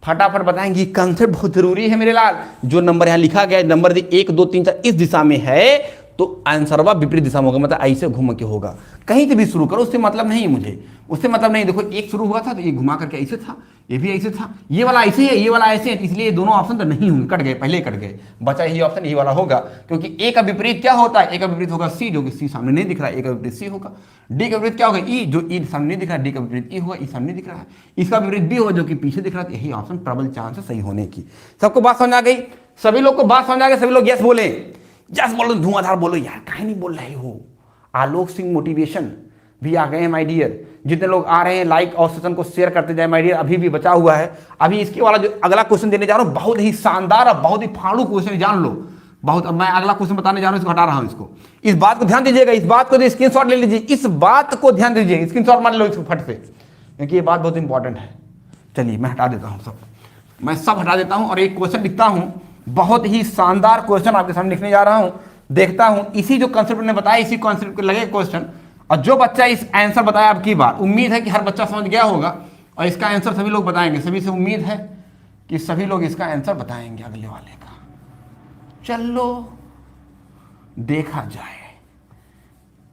Speaker 1: फटाफट बताएंगे। कंसेप्ट बहुत जरूरी है मेरे लाल। जो नंबर यहां लिखा गया, नंबर 1 2 3 4 इस दिशा में है, तो आंसर विपरीत दिशा में होगा, मतलब ऐसे घूम के होगा। कहीं से भी शुरू करो, उससे मतलब नहीं है मुझे, उससे मतलब नहीं। देखो एक शुरू हुआ था तो ये घुमा करके ऐसे था, ये भी ऐसे था, ये वाला ऐसे है, ये वाला ऐसे है, इसलिए ये दोनों ऑप्शन तो नहीं होंगे, कट गए, पहले कट गए। बचा यही ऑप्शन, यही वाला होगा, क्योंकि ए का विपरीत क्या होता है? ए का विपरीत होगा सी, जो कि सी सामने नहीं दिख रहा है, ए का विपरीत सी होगा। डी का विपरीत क्या होगा? ई, जो ई सामने नहीं दिख रहा है, डी का विपरीत ई होगा, ई सामने दिख रहा है। इसका विपरीत बी होगा, जो कि पीछे दिख रहा है, यही ऑप्शन प्रबल चांस है सही होने की। सबको बात समझ आ गई? सभी लोग को बात समझ आ गई? सभी लोग यस बोले। जस्ट बोलो, धुआंधार बोलो यार, काहे नहीं बोल रहे हो। आलोक सिंह मोटिवेशन भी आ गए हैं माय डियर। जितने लोग आ रहे हैं लाइक और सेशन को शेयर करते जाए माय डियर। अभी भी बचा हुआ है। अभी इसके वाला जो अगला क्वेश्चन देने जा रहा हूँ बहुत ही शानदार और बहुत ही फाड़ू क्वेश्चन, जान लो बहुत। अब मैं अगला क्वेश्चन बताने जा रहा हूँ, इसको हटा रहा हूँ इसको। इस बात को ध्यान दीजिएगा, इस बात को स्क्रीनशॉट ले लीजिए, इस बात को ध्यान दीजिए, स्क्रीनशॉट मान लो इसको फट से, क्योंकि ये बात बहुत इंपॉर्टेंट है। चलिए मैं हटा देता हूँ सब, मैं सब हटा देता हूँ और एक क्वेश्चन लिखता हूँ। बहुत ही शानदार क्वेश्चन आपके सामने लिखने जा रहा हूँ। देखता हूँ इसी जो कंसेप्ट ने बताया, इसी कॉन्सेप्ट को लगे क्वेश्चन। और जो बच्चा इस आंसर बताया अब की बार, उम्मीद है कि हर बच्चा समझ गया होगा और इसका आंसर सभी लोग बताएंगे। सभी से उम्मीद है कि सभी लोग इसका आंसर बताएंगे अगले वाले का। चलो देखा जाए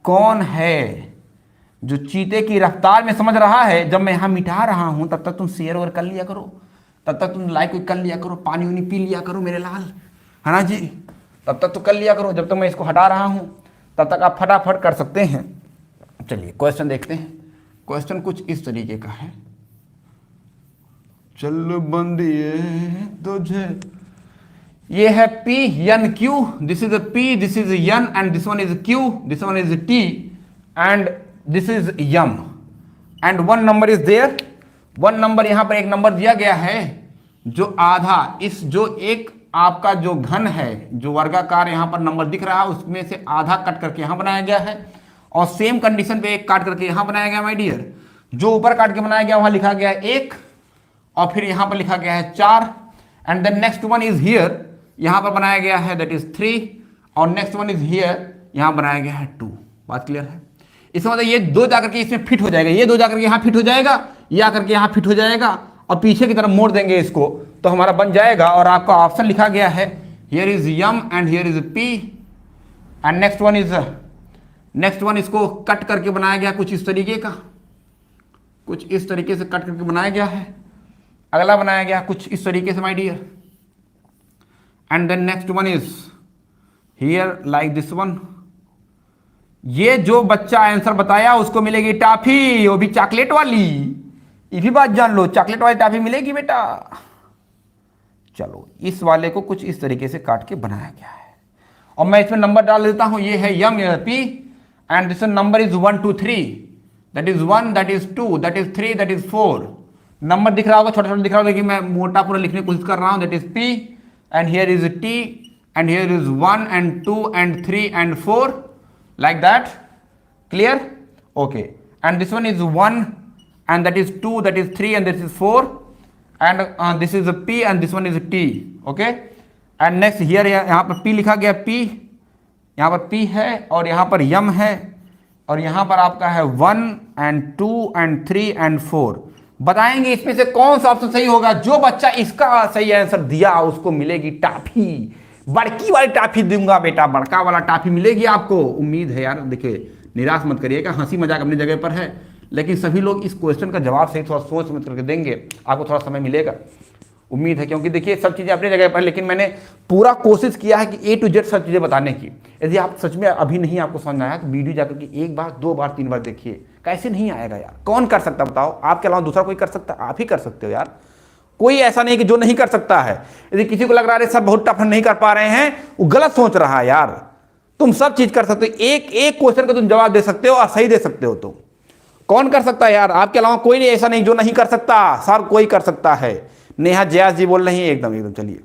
Speaker 1: कौन है जो चीते की रफ्तार में समझ रहा है। जब मैं यहां मिटा रहा हूं तब तक तुम शेयर और कर लिया करो, तब तक तुम लाइक कर लिया करो, पानी उनी पी लिया करो मेरे लाल, है ना जी। तब तक तो कर लिया करो, जब तक मैं इसको हटा रहा हूं तब तक आप फटाफट कर सकते हैं। चलिए क्वेश्चन देखते हैं। क्वेश्चन कुछ इस तरीके का है। चलो बंदिए तुझे, ये है P N Q, this is P, this is N and this one is Q, this one is T and this is M and one number is there. One number यहां पर एक नंबर दिया गया है जो आधा, इस जो एक आपका जो घन है, जो वर्गाकार यहां पर नंबर दिख रहा है उसमें से आधा कट करके यहां बनाया गया है और सेम कंडीशन पे एक काट करके यहां बनाया गया माय डियर। जो ऊपर काट के बनाया गया वहां लिखा गया है 1 और फिर यहां पर लिखा गया है 4 and then next one is here, यहां पर बनाया गया है दैट इज 3 और नेक्स्ट वन इज हियर, यहां बनाया गया है 2। बात क्लियर है? इसका मतलब ये दो जाकर के इसमें फिट हो जाएगा, ये दो जाकर के यहां फिट हो जाएगा, ये आकर के यहां फिट हो जाएगा और पीछे की तरफ मोड़ देंगे इसको तो हमारा बन जाएगा। और आपका ऑप्शन लिखा गया है here is M and here is P and next one इसको कट करके बनाया गया कुछ इस तरीके का, कुछ इस तरीके से कट करके बनाया गया है। अगला बनाया गया कुछ इस तरीके से my dear and then next one is here like this one. ये जो बच्चा आंसर बताया उसको मिलेगी टॉफी, वो भी चॉकलेट वाली। ये भी बात जान लो, चॉकलेट वाली टॉफी मिलेगी बेटा। चलो इस वाले को कुछ इस तरीके से काट के बनाया गया है और मैं इसमें नंबर डाल देता हूं। ये है M P and this number is 1 2 3, that is 1, that is 2, that is 3, that is 4। Number दिख रहा होगा, छोटा छोटा दिख रहा होगा, लेकिन मैं मोटा पूरा लिखने की कोशिश कर रहा हूं। That is P and here is T and here is 1 and 2 and 3 and 4 like that. Clear? Okay. And this one is 1 and that is 2, that is 3 and this is 4 and this is a P and this one is a T. okay and next here यहाँ पर P लिखा गया, P यहाँ पर P है और यहाँ पर M है और यहाँ पर आपका है 1 and 2 and 3 and 4। बताएंगे इसमें से कौन सा ऑप्शन सही होगा। जो बच्चा इसका सही आंसर दिया उसको मिलेगी टॉफी, बड़की वाली टॉफी दूंगा बेटा, बड़का वाला टॉफी मिलेगी आपको। उम्मीद है यार, देखिए निराश मत करिएगा, हंसी मजाक अपनी जगह पर है, लेकिन सभी लोग इस क्वेश्चन का जवाब सही थोड़ा सोच समझ करके देंगे, आपको थोड़ा समय मिलेगा उम्मीद है। क्योंकि देखिए सब चीज़ें अपनी जगह पर, लेकिन मैंने पूरा कोशिश किया है कि A to Z सब चीज़ें बताने की। यदि आप सच में अभी नहीं आपको समझ आया तो वीडियो जाकर के 1 बार 2 बार 3 बार देखिए, कैसे नहीं आएगा यार। कौन कर सकता बताओ? आपके अलावा दूसरा कोई कर सकता? आप ही कर सकते हो यार, कोई ऐसा नहीं कि जो नहीं कर सकता है। यदि किसी को लग रहा है सर बहुत टफ नहीं कर पा रहे हैं, वो गलत सोच रहा है यार। तुम सब चीज़ कर सकते हो, एक क्वेश्चन का तुम जवाब दे सकते हो और सही दे सकते हो। तुम कौन कर सकता है यार? आपके अलावा कोई नहीं, ऐसा नहीं जो नहीं कर सकता, सर कोई कर सकता है। नेहा जयास जी बोल रही है एकदम। चलिए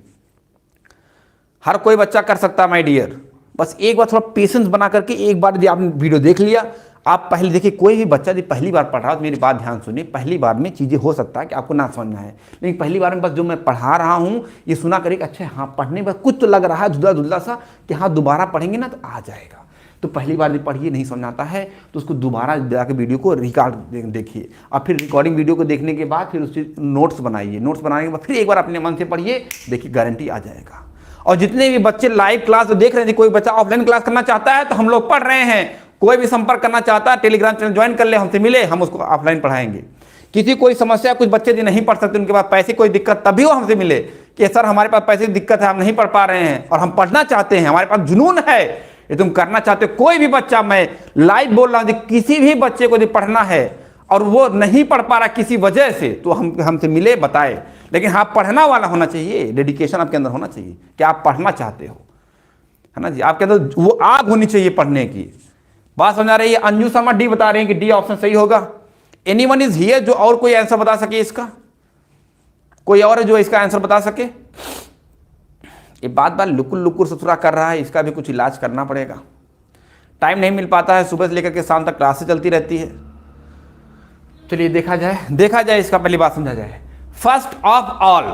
Speaker 1: हर कोई बच्चा कर सकता है माय डियर, बस एक बार थोड़ा पेशेंस बना करके एक बार यदि आपने वीडियो देख लिया, आप पहले देखिए, कोई भी बच्चा यदि पहली बार पढ़ रहा हो तो मेरी बात ध्यान सुनिए। पहली बार में चीज़ें हो सकता है कि आपको ना समझ में आए, लेकिन पहली बार में बस जो मैं पढ़ा रहा हूँ ये सुना करिए कि अच्छा हाँ पढ़ने में कुछ तो लग रहा है धुंधला धुंधला सा, कि हाँ दोबारा पढ़ेंगे ना तो आ जाएगा। तो पहली बार यदि पढ़िए नहीं समझ आता है तो उसको दोबारा जाकर वीडियो को रिकॉर्ड देखिए और फिर रिकॉर्डिंग वीडियो को देखने के बाद फिर उसके नोट्स बनाइए। नोट्स बनाने के बाद फिर एक बार अपने मन से पढ़िए, देखिए गारंटी आ जाएगा। और जितने भी बच्चे लाइव क्लास देख रहे थे, कोई बच्चा ऑफलाइन क्लास करना चाहता है तो हम लोग पढ़ रहे हैं, कोई भी संपर्क करना चाहता है टेलीग्राम चैनल ज्वाइन कर ले, हमसे मिले, हम उसको ऑफलाइन पढ़ाएंगे। किसी कोई समस्या, कुछ बच्चे जो नहीं पढ़ सकते उनके पास पैसे कोई दिक्कत, तभी वो हमसे मिले कि सर हमारे पास पैसे की दिक्कत है, हम नहीं पढ़ पा रहे हैं और हम पढ़ना चाहते हैं, हमारे पास जुनून है, ये तुम करना चाहते हो। कोई भी बच्चा, मैं लाइव बोल रहा हूँ, किसी भी बच्चे को यदि पढ़ना है और वो नहीं पढ़ पा रहा किसी वजह से, तो हमसे मिले, बताए। लेकिन हाँ पढ़ना वाला होना चाहिए, डेडिकेशन आपके अंदर होना चाहिए कि आप पढ़ना चाहते हो। है ना जी। आपके अंदर वो आग होनी चाहिए पढ़ने की। बात समझा रही है। अंजू शर्मा डी बता रहे हैं कि डी ऑप्शन सही होगा। एनीवन इज हियर, जो और कोई आंसर बता सके इसका? कोई और है जो इसका आंसर बता सके? ये बात लुकुर लुकुर ससुरा कर रहा है, इसका भी कुछ इलाज करना पड़ेगा। टाइम नहीं मिल पाता है, सुबह से लेकर के शाम तक क्लासेस चलती रहती है। चलिए देखा जाए इसका पहली बात समझा जाए। फर्स्ट ऑफ ऑल,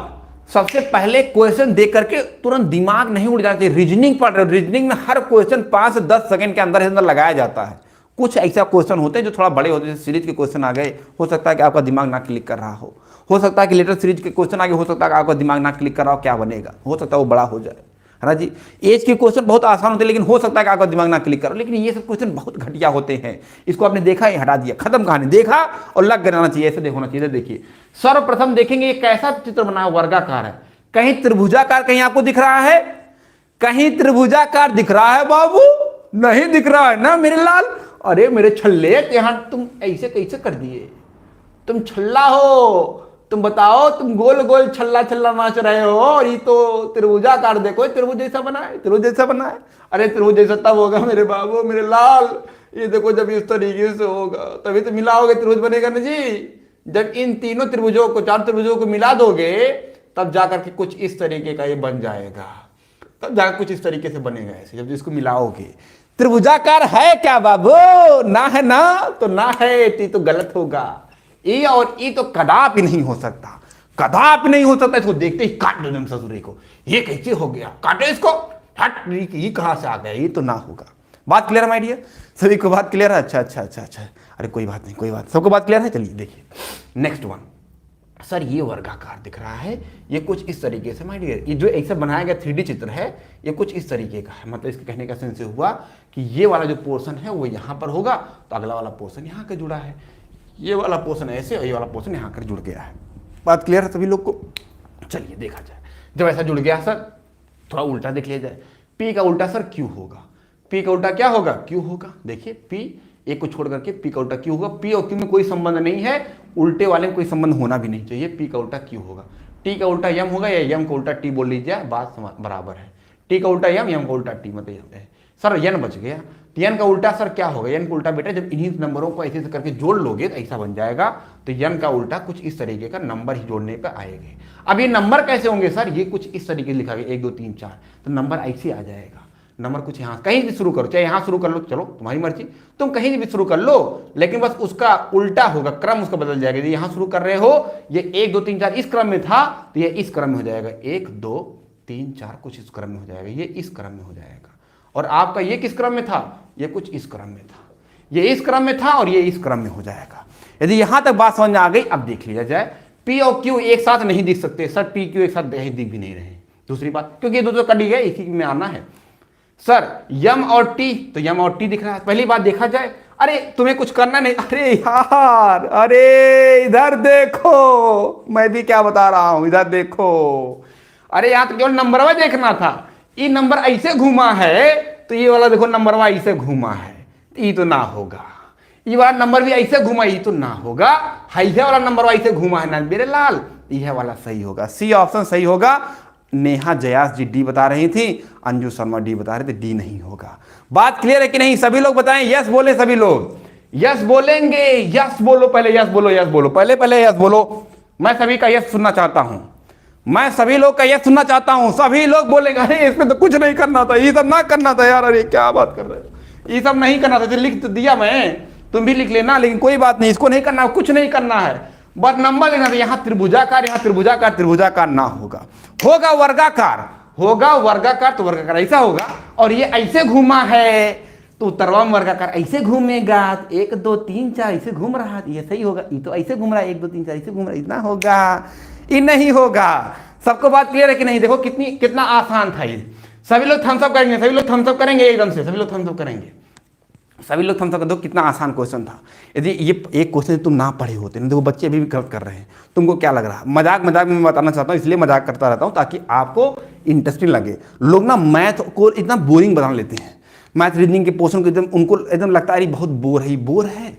Speaker 1: सबसे पहले क्वेश्चन देख करके तुरंत दिमाग नहीं उड़ जाती। रीजनिंग पढ़ रहे हो, रीजनिंग में हर क्वेश्चन 5 से 10 सेकंड के अंदर लगाया जाता है। कुछ ऐसा क्वेश्चन होते हैं जो थोड़ा बड़े होते हैं, सीरीज के क्वेश्चन आ गए, हो सकता है कि आपका दिमाग ना क्लिक कर रहा हो सकता है कि लेटर सीरीज के क्वेश्चन आगे, हो सकता है कि आपका दिमाग ना क्लिक कर रहा हो, क्या बनेगा, हो सकता है वो बड़ा हो जाए, है ना जी। एज के क्वेश्चन बहुत आसान होते हैं, लेकिन हो सकता है कि आपका दिमाग ना क्लिक करो। लेकिन ये सब क्वेश्चन बहुत घटिया होते हैं। इसको आपने देखा, ये हटा दिया, खत्म कहानी। देखा और लग जाना चाहिए, ऐसे होना चाहिए। देखिए सर्वप्रथम देखेंगे ये कैसा चित्र बना है, वर्गाकार है। कहीं त्रिभुजाकार कहीं आपको दिख रहा है? कहीं त्रिभुजाकार दिख रहा है बाबू? नहीं दिख रहा है ना मेरे लाल। अरे मेरे छल्ले, यहां तुम ऐसे कैसे कर दिए? तुम छल्ला हो, तुम बताओ, तुम गोल गोल छल्ला छल्ला नाच रहे हो और ये तो त्रिभुजाकार देखो, त्रिभुज जैसा बना है, त्रिभुज जैसा बना है। अरे त्रिभुज जैसा तब होगा मेरे बाबू, मेरे लाल। ये देखो जब इस तरीके से होगा तभी तो मिला होगा त्रिभुज बनेगा ना जी। जब इन तीनों त्रिभुजों को, 4 त्रिभुजों को मिला दोगे तब जाकर के कुछ इस तरीके का ये बन जाएगा। तब जाकर कुछ इस तरीके से बनेगा ऐसे, जब इसको मिलाओगे। त्रिभुजाकार है क्या बाबू? ना है ना, तो ना है तो गलत होगा। ए और ई तो कदापि नहीं हो सकता, कदापि नहीं हो सकता। इसको देखते ही काट दो ससुरे को। ये कैसे हो गया? काटो इसको, हट। ये कहां से आ गया? ये तो ना होगा। बात क्लियर है माय डियर? सभी को बात क्लियर है? अच्छा। अरे कोई बात नहीं, कोई बात, सबको बात क्लियर है। चलिए देखिए नेक्स्ट वन। सर ये वर्गाकार दिख रहा है, ये कुछ इस तरीके से माय डियर, ये जो ऐसा बनाया गया 3D चित्र है, ये कुछ इस तरीके का है। मतलब इसके कहने का सेंस हुआ कि ये वाला जो पोर्शन है वो यहाँ पर होगा, तो अगला वाला पोर्शन यहाँ का जुड़ा है। ये वाला पोर्शन ऐसे और ये वाला पोर्शन यहाँ कर जुड़ गया है। बात क्लियर है सभी लोग को? चलिए देखा जाए। जब ऐसा जुड़ गया सर, थोड़ा उल्टा देख लिया जाए। P का उल्टा सर Q होगा। P का उल्टा क्या होगा? Q होगा। देखिए P एक को छोड़ करके P का उल्टा Q होगा। P और Q में कोई संबंध नहीं है, उल्टे वाले में कोई संबंध होना भी नहीं चाहिए। P का उल्टा Q होगा। T का उल्टा M होगा, या M का उल्टा T बोल लीजिए, बात बराबर है। T का उल्टा M का उल्टा T, मतलब सर N बच गया। n का उल्टा सर क्या होगा? n का उल्टा बेटा जब इन्हीं नंबरों को ऐसे करके जोड़ लोगे तो ऐसा बन जाएगा। तो n का उल्टा कुछ इस तरीके का नंबर ही जोड़ने पे आएंगे। अब ये नंबर कैसे होंगे सर? ये कुछ इस तरीके से लिखा गया 1 2 3 4, तो नंबर ऐसे आ जाएगा। नंबर कुछ यहाँ कहीं भी शुरू करो, चाहे यहाँ शुरू कर लो, चलो तुम्हारी मर्जी, तुम कहीं भी शुरू कर लो, लेकिन बस उसका उल्टा होगा, क्रम उसका बदल जाएगा। यदि यहाँ शुरू कर रहे हो, ये 1 2 3 4 इस क्रम में था, तो ये इस क्रम में हो जाएगा। 1 2 3 4 कुछ इस क्रम में हो जाएगा, ये इस क्रम में हो जाएगा। और आपका ये किस क्रम में था? ये कुछ इस क्रम में था, ये इस क्रम में था, और ये इस क्रम में हो जाएगा। यदि यहां तक बात समझ में आ गई, अब देख लिया जाए। P और Q एक साथ नहीं दिख सकते सर, P Q एक साथ दिख भी नहीं रहे। दूसरी बात, क्योंकि ये दोनों कट गए, इसी में आना है सर। M और T, तो M और T दिख रहा है। पहली बात देखा जाए, अरे तुम्हें कुछ करना नहीं, अरे यार, अरे इधर देखो, मैं भी क्या बता रहा हूं, इधर देखो। अरे यहां तो केवल नंबरवा देखना था, ये नंबर ऐसे घूमा है, तो ये वाला देखो नंबरवा ऐसे घूमा है, ये तो ना होगा। ये वाला नंबर भी ऐसे घूमा, ये तो ना होगा। ये वाला नंबर ऐसे घूमा है ना मेरे लाल, यह वाला सही होगा। सी ऑप्शन सही होगा। नेहा जयास जी डी बता रही थी, अंजू शर्मा डी बता रहे थे, डी नहीं होगा। बात क्लियर है कि नहीं? सभी लोग बताएं, यस बोले सभी लोग, यस बोलेंगे, यस बोलो, पहले यस बोलो, यस बोलो, पहले यस बोलो। मैं सभी का यस सुनना चाहता हूं, मैं सभी लोग का यस सुनना चाहता हूं। सभी लोग बोलेंगे अरे इसमें तो कुछ नहीं करना था, ये सब ना करना था यार, अरे क्या बात कर रहे हो, ये सब नहीं करना था। लिख तो दिया मैं, तुम भी लिख लेना, लेकिन कोई बात नहीं, इसको नहीं करना, कुछ नहीं करना है, बस नंबर लेना था। यहाँ त्रिभुजाकार, यहाँ त्रिभुजाकार, त्रिभुजाकार ना होगा, होगा वर्गाकार, होगा वर्गाकार, तो वर्गाकार ऐसा होगा। और ये ऐसे घूमा है, तो उत्तरवा में वर्गाकार ऐसे घूमेगा, 1 2 3 4 ऐसे घूम रहा है, ये सही होगा। ये तो ऐसे घूम रहा है, 1 2 3 4 ऐसे घूम रहा है, इतना होगा, ये नहीं होगा। सबको बात क्लियर है कि नहीं? देखो कितना आसान था ये। सभी लोग थम्स अप करेंगे, सभी लोग थम्स अप करेंगे एकदम से, सभी लोग थम्स अप करेंगे, सभी लोग थम्स अप कर दो। कितना आसान क्वेश्चन था। यदि ये एक क्वेश्चन तुम ना पढ़े होते, देखो बच्चे अभी भी गलत कर रहे हैं, तुमको क्या लग रहा है? मजाक में मैं बताना चाहता हूँ, इसलिए मजाक करता रहता हूँ ताकि आपको इंटरेस्टिंग लगे। लोग ना मैथ को इतना बोरिंग बना लेते हैं, मैथ रीजनिंग के पोर्शन को एकदम, उनको एकदम लगता है बहुत बोर है।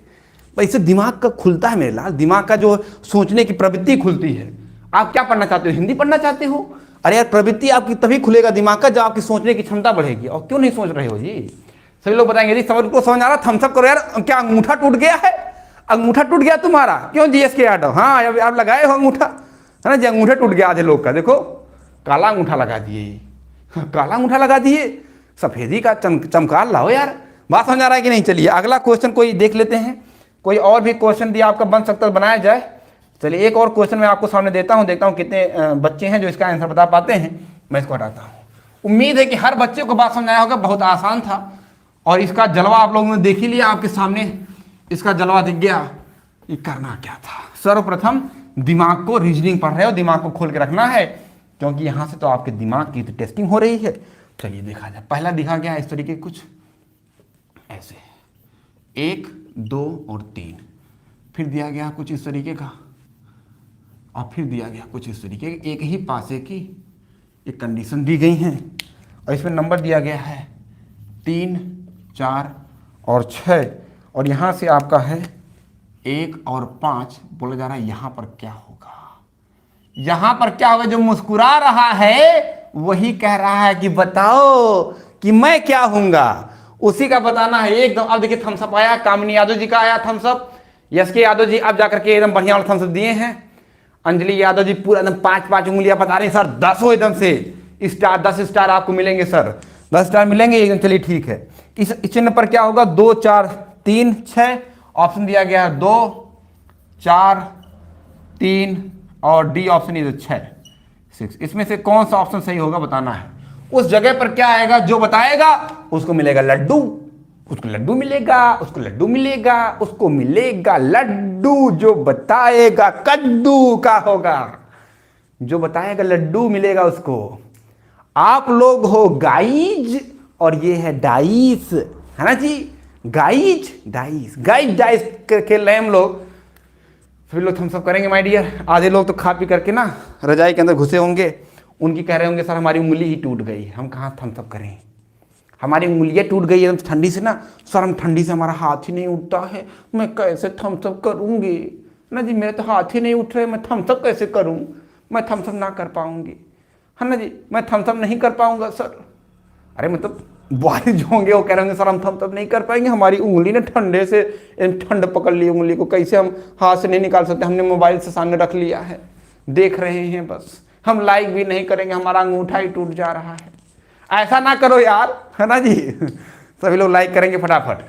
Speaker 1: भाई इससे दिमाग का खुलता है मेरे लाल, दिमाग का जो सोचने की प्रवृत्ति खुलती है। आप क्या पढ़ना चाहते हो? हिंदी पढ़ना चाहते हो? अरे यार प्रवृत्ति आपकी तभी खुलेगा दिमाग का जब आपकी सोचने की क्षमता बढ़ेगी। और क्यों नहीं सोच रहे हो जी? सभी लोग बताएंगे जी समझ को समझ आ रहा, थम्स अप करो यार। क्या अंगूठा टूट गया है? अंगूठा टूट गया तुम्हारा? क्यों जीएसके यादव? हाँ अब आप लगाए हो अंगूठा, है ना जी? अंगूठा टूट गया आधे लोग का, देखो काला अंगूठा लगा दिए, काला अंगूठा लगा दिए, सफेदी का चमकार लाओ यार। बात समझ आ रहा है कि नहीं? चलिए अगला क्वेश्चन कोई देख लेते हैं, कोई और भी क्वेश्चन दिया आपका बन सकता है, बनाया जाए। चलिए एक और क्वेश्चन मैं आपको सामने देता हूं, देखता हूं कितने बच्चे हैं जो इसका आंसर बता पाते हैं। मैं इसको हटाता हूं। उम्मीद है कि हर बच्चे को बात समझ आया होगा, बहुत आसान था और इसका जलवा आप लोगों ने देख ही लिया, आपके सामने इसका जलवा दिख गया। ये करना क्या था? सर्वप्रथम दिमाग को, रीजनिंग पढ़ रहे हो, दिमाग को खोल के रखना है, क्योंकि यहां से तो आपके दिमाग की तो टेस्टिंग हो रही है। चलिए देखा जाए। पहला दिखा गया इस तरीके कुछ ऐसे 1 2 और 3, फिर दिया गया कुछ इस तरीके का, और फिर दिया गया कुछ इस तरीके, एक ही पासे की एक कंडीशन दी गई है और इसमें नंबर दिया गया है 3 4 और 6, और यहाँ से आपका है 1 और 5। बोला जा रहा है यहाँ पर क्या होगा, यहाँ पर क्या होगा? जो मुस्कुरा रहा है वही कह रहा है कि बताओ कि मैं क्या हूँगा, उसी का बताना है एकदम। अब देखिए थम्सअप आया, कामिनी यादव जी का आया थम्सअप, यस के यादव जी अब जाकर के एकदम बढ़िया वाला थम्सअप दिए हैं। अंजलि यादव जी पूरा एकदम 5 उंगलियां बता रही सर, 10 हो एकदम से स्टार, 10 स्टार आपको मिलेंगे सर, 10 स्टार मिलेंगे एकदम। चलिए ठीक है। इस चिन्ह पर क्या होगा? 2 4 3 6, ऑप्शन दिया गया है 2 4 3 और डी ऑप्शन इज 6 6। इसमें से कौन सा ऑप्शन सही होगा बताना है। उस जगह पर क्या आएगा? जो बताएगा उसको मिलेगा लड्डू, उसको लड्डू मिलेगा, उसको लड्डू मिलेगा, उसको मिलेगा लड्डू। जो बताएगा कद्दू का होगा, जो बताएगा लड्डू मिलेगा उसको। आप लोग हो गाइज और ये है डाइस, है ना जी? गाइज डाइस, गाइज डाइस खेल रहे हैं हम लोग। फिर लोग थम्सअप करेंगे माय डियर। आधे लोग तो खा पी करके ना रजाई के अंदर घुसे होंगे, उनकी कह रहे होंगे सर हमारी उंगली ही टूट गई, हम कहाँ थम्सअप करें, हमारी उंगलियां टूट गई एकदम ठंडी से ना सर, हम ठंडी से हमारा हाथ ही नहीं उठता है, मैं कैसे थम्सअप करूंगी ना जी, मेरे तो हाथ ही नहीं उठ रहे, मैं थम्सअप कैसे करूं, मैं थम्सअप ना कर पाऊंगी, है ना जी, मैं थम्सअप नहीं कर पाऊंगा सर। अरे मतलब बॉयज जो होंगे वो कह रहे होंगे सर हम थम्सअप नहीं कर पाएंगे, हमारी उंगली ने ठंडे से ठंड पकड़ ली, उंगली को कैसे हम हाथ से नहीं निकाल सकते, हमने मोबाइल से सामने रख लिया है, देख रहे हैं बस, हम लाइक भी नहीं करेंगे, हमारा अंगूठा ही टूट जा रहा है। ऐसा ना करो यार, है ना जी। सभी लोग लाइक करेंगे फटाफट।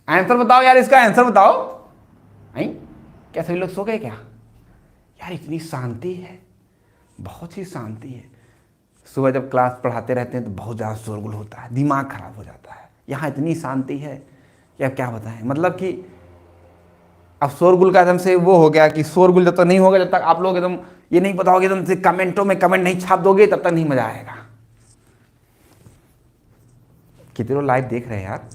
Speaker 1: आंसर बताओ यार, इसका आंसर बताओ। नहीं क्या सभी लोग सो गए क्या यार? इतनी शांति है, बहुत ही शांति है। सुबह जब क्लास पढ़ाते रहते हैं तो बहुत ज़्यादा शोरगुल होता है, दिमाग खराब हो जाता है। यहाँ इतनी शांति है कि अब क्या बताएं, मतलब कि अब शोरगुल का एकदम से वो हो गया कि शोरगुल जब तक नहीं होगा, जब तक आप लोग एकदम ये नहीं बताओगे, एकदम से कमेंटों में कमेंट नहीं छाप दोगे, तब तक नहीं मजा आएगा। कितने लोग लाइव देख रहे हैं यार?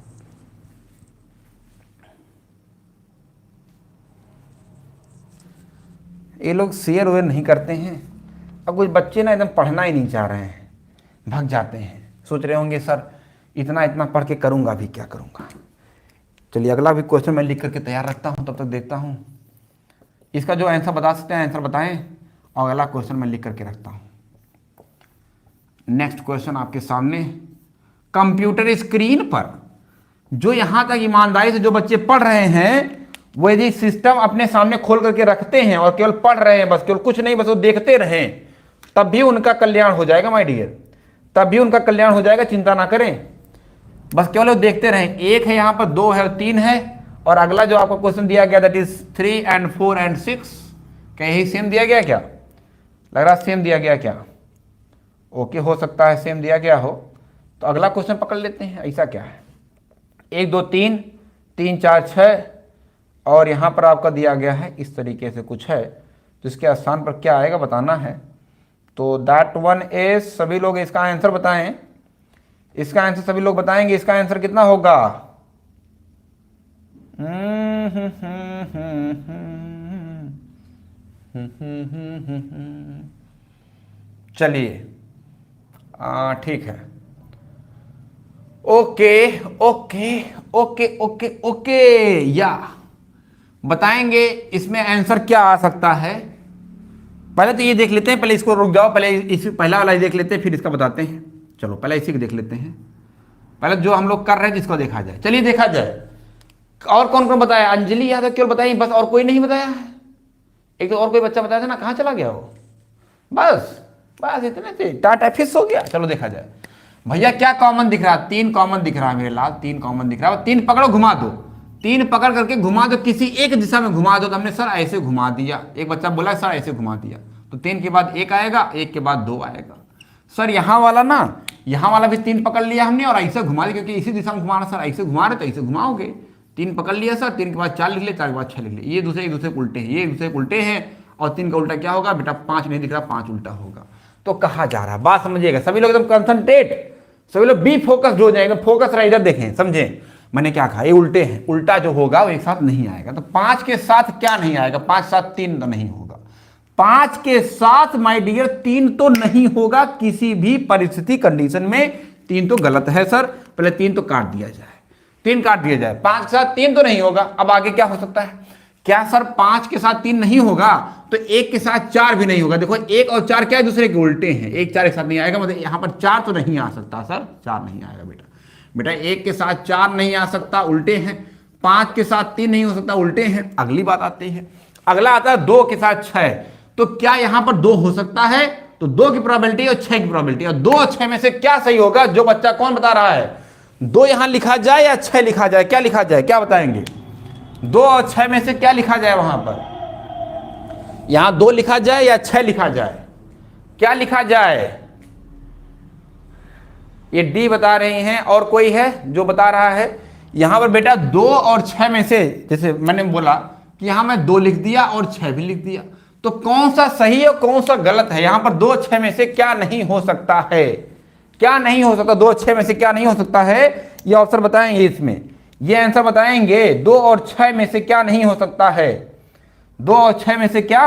Speaker 1: ये लोग शेयर वेयर नहीं करते हैं। अब कुछ बच्चे ना एकदम पढ़ना ही नहीं चाह रहे हैं, भाग जाते हैं, सोच रहे होंगे सर इतना इतना पढ़ के करूंगा भी क्या करूंगा। चलिए अगला भी क्वेश्चन मैं लिख करके तैयार रखता हूं, तब तक देखता हूं इसका जो आंसर बता सकते हैं आंसर बताएं, और अगला क्वेश्चन मैं लिख करके रखता हूं। नेक्स्ट क्वेश्चन आपके सामने, कंप्यूटर स्क्रीन पर जो यहां तक ईमानदारी से जो बच्चे पढ़ रहे हैं, वो यदि सिस्टम अपने सामने खोल करके रखते हैं और केवल पढ़ रहे हैं, बस केवल कुछ नहीं, बस वो देखते रहें, तब भी उनका कल्याण हो जाएगा माय डियर, तब भी उनका कल्याण हो जाएगा, चिंता ना करें, बस केवल वो देखते रहें। एक है यहाँ पर, 2 है और 3 है, और अगला जो आपको क्वेश्चन दिया गया दैट इज 3 and 4 and 6, क्या यही सेम दिया गया? क्या लग रहा सेम दिया गया क्या? ओके, हो सकता है सेम दिया गया हो, तो अगला क्वेश्चन पकड़ लेते हैं। ऐसा क्या है? 1 2 3 3 4 6, और यहाँ पर आपका दिया गया है इस तरीके से कुछ है, जिसके स्थान पर क्या आएगा बताना है। तो दैट वन इज, सभी लोग इसका आंसर बताएं, इसका आंसर सभी लोग बताएंगे, इसका आंसर कितना होगा? चलिए ठीक है, okay okay okay okay okay, या बताएंगे इसमें आंसर क्या आ सकता है। पहले तो ये देख लेते हैं, पहले इसको रुक जाओ, पहले इस पहला वाला ही देख लेते हैं, फिर इसका बताते हैं। चलो पहले इसी को देख लेते हैं, पहले जो हम लोग कर रहे हैं जिसको देखा जाए। चलिए देखा जाए और कौन कौन बताया। अंजलि यादव केवल बताई, बस और कोई नहीं बताया है। एक तो और कोई बच्चा बताया था ना, कहाँ चला गया वो? बस बस इतने से टाटा फिक्स हो गया। चलो देखा जाए भैया क्या कॉमन दिख रहा है। 3 कॉमन दिख रहा है मेरे लाल, 3 कॉमन दिख रहा है। 3 पकड़ो घुमा दो, 3 पकड़ करके घुमा दो, किसी एक दिशा में घुमा दो। तो हमने सर ऐसे घुमा दिया, एक बच्चा बोला सर ऐसे घुमा दिया, तो 3 के बाद 1 आएगा, 1 के बाद 2 आएगा। सर यहाँ वाला ना, यहाँ वाला भी 3 पकड़ लिया हमने और ऐसे घुमा दिया, क्योंकि इसी दिशा में घुमाना। सर ऐसे घुमा रहे तो ऐसे घुमाओगे। 3 पकड़ लिया सर, 3 के बाद 4 लिख ले, 4 के बाद 6 लिख ले। ये दूसरे एक दूसरे उल्टे हैं, ये दूसरे उल्टे हैं, और 3 का उल्टा क्या होगा बेटा? 5 नहीं दिख रहा, 5 उल्टा होगा। तो कहा जा रहा है, बात समझिएगा सभी लोग, एकदम कंसंट्रेट, सभी लोग बी फोकस हो जाएंगे। फोकस रहा, इधर देखें, समझे मैंने क्या कहा? ये उल्टे हैं, उल्टा जो होगा वो एक साथ नहीं आएगा। तो 5 के साथ क्या नहीं आएगा? 5 साथ 3 तो नहीं होगा। 5 के साथ माय डियर 3 तो नहीं होगा किसी भी परिस्थिति कंडीशन में। 3 तो गलत है सर, पहले 3 तो काट दिया जाए, 3 काट दिया जाए। 5 के साथ 3 तो नहीं होगा। अब आगे क्या हो सकता है? क्या सर 5 के साथ 3 नहीं होगा तो 1 के साथ 4 भी नहीं होगा। देखो 1 और 4 क्या है? दूसरे के उल्टे हैं। 1 4 एक साथ नहीं आएगा, मतलब यहां पर 4 तो नहीं आ सकता सर, 4 नहीं आएगा बेटा। बेटा 1 के साथ 4 नहीं आ सकता, उल्टे हैं। 5 के साथ 3 नहीं हो सकता, उल्टे हैं। अगली बात आती है, अगला आता है 2 के साथ 6। तो क्या यहां पर 2 हो सकता है? तो 2 की प्रोबेबिलिटी और 6 की प्रोबेबिलिटी, और 2 और 6 में से क्या सही होगा? जो बच्चा कौन बता रहा है? 2 यहां लिखा जाए या 6 लिखा जाए? क्या लिखा जाए, क्या बताएंगे? 2 और 6 में से क्या लिखा जाए? वहां पर यहां 2 लिखा जाए या 6 लिखा जाए? क्या लिखा जाए? ये डी बता रही हैं, और कोई है जो बता रहा है? यहां पर बेटा 2 और 6 में से, जैसे मैंने बोला कि यहां मैं 2 लिख दिया और 6 भी लिख दिया, तो कौन सा सही है और कौन सा गलत है? यहां पर 2 और 6 में से क्या नहीं हो सकता है? क्या नहीं हो सकता? 2 और 6 में से क्या नहीं हो सकता है? ये ऑप्शन बताएंगे, इसमें ये आंसर बताएंगे। 2 और 6 में से क्या नहीं हो सकता है? 2 और 6 में से क्या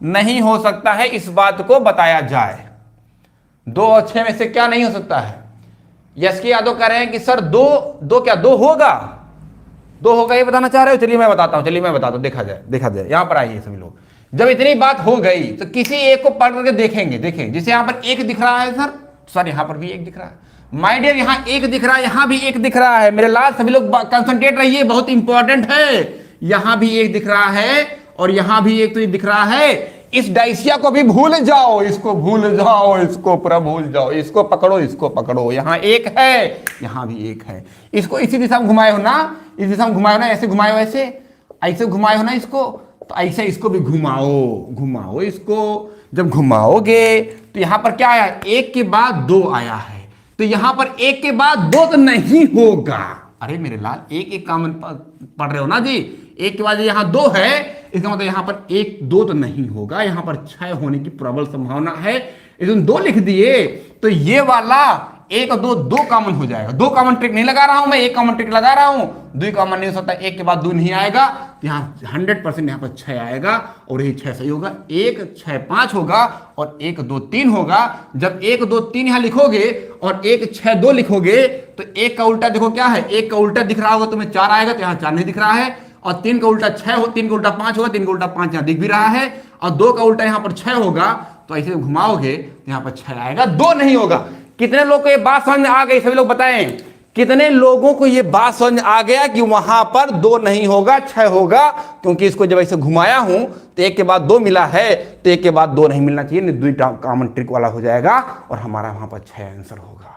Speaker 1: नहीं हो सकता है, इस बात को बताया जाए। 2 और 6 में से क्या नहीं हो सकता है? यश के यादव कह रहे हैं कि सर 2 क्या 2 होगा? 2 होगा ये बताना चाह रहे हो? चलिए मैं बताता हूं, चलिए मैं बताता हूं। देखा जाए, देखा जाए, यहां पर आइए सभी लोग। जब इतनी बात हो गई तो किसी एक को पढ़ करके देखेंगे। देखें, जैसे यहां पर 1 दिख रहा है सर यहां पर भी 1 दिख रहा है। माय डियर यहां 1 दिख रहा है, यहां भी 1 दिख रहा है। मेरे लाल सभी लोग कंसंट्रेट रहिए, बहुत इंपॉर्टेंट है। यहां भी 1 दिख रहा है और यहां भी 1 तो दिख रहा है। इस डायसिया को भी भूल जाओ, इसको भूल जाओ, इसको पूरा भूल जाओ, इसको पकड़ो, इसको पकड़ो। यहां 1 है, यहां भी 1 है। इसको इसी दिशा में घुमाए हो ना, इस दिशा में घुमाए हो ना, ऐसे घुमाए हो, ऐसे घुमाए हो ना इसको, तो ऐसे इसको भी घुमाओ, घुमाओ इसको। जब घुमाओगे तो यहां पर क्या आया? 1 के बाद 2 आया है, तो यहां पर 1 के बाद 2 तो नहीं होगा। अरे मेरे लाल, 1 कॉमन पढ़ रहे हो ना जी? 1 के बाद यहां 2 है, इसका मतलब यहां पर 1 2 तो नहीं होगा, यहां पर 6 होने की प्रबल संभावना है। इसमें 2 लिख दिए तो ये वाला 1 और 2 कॉमन हो जाएगा। 2 कॉमन ट्रिक नहीं लगा रहा हूं मैं, 1 कॉमन ट्रिक लगा रहा हूं। 2 कॉमन नहीं हो सकता, 1 के बाद 2 नहीं आएगा, यहां 100% यहां पर 6 आएगा और यही 6 सही होगा। 1 6 5 होगा और 1 2 3 होगा। जब 1 2 3 यहां लिखोगे और 1 6 2 लिखोगे तो 1 का उल्टा देखो क्या है? 1 का उल्टा दिख रहा होगा तुम्हें 4 आएगा, तो यहां 4 नहीं दिख रहा है। और 3 का उल्टा 6 हो, 3 का उल्टा 5 होगा, 3 का उल्टा 5 यहां दिख भी रहा है। और 2 का उल्टा यहां पर 6 होगा, तो ऐसे घुमाओगे तो यहां पर 6 आएगा, 2 नहीं होगा। कितने लोग को ये बात समझ में आ गई? सभी लोग बताएं, कितने लोगों को ये बात समझ आ गया कि वहां पर 2 नहीं होगा, 6 होगा? क्योंकि इसको जब ऐसे घुमाया हूं तो 1 के बाद 2 मिला है, तो 1 के बाद 2 नहीं मिलना चाहिए, नहीं 2 कॉमन ट्रिक वाला हो जाएगा और हमारा वहां पर 6 आंसर होगा।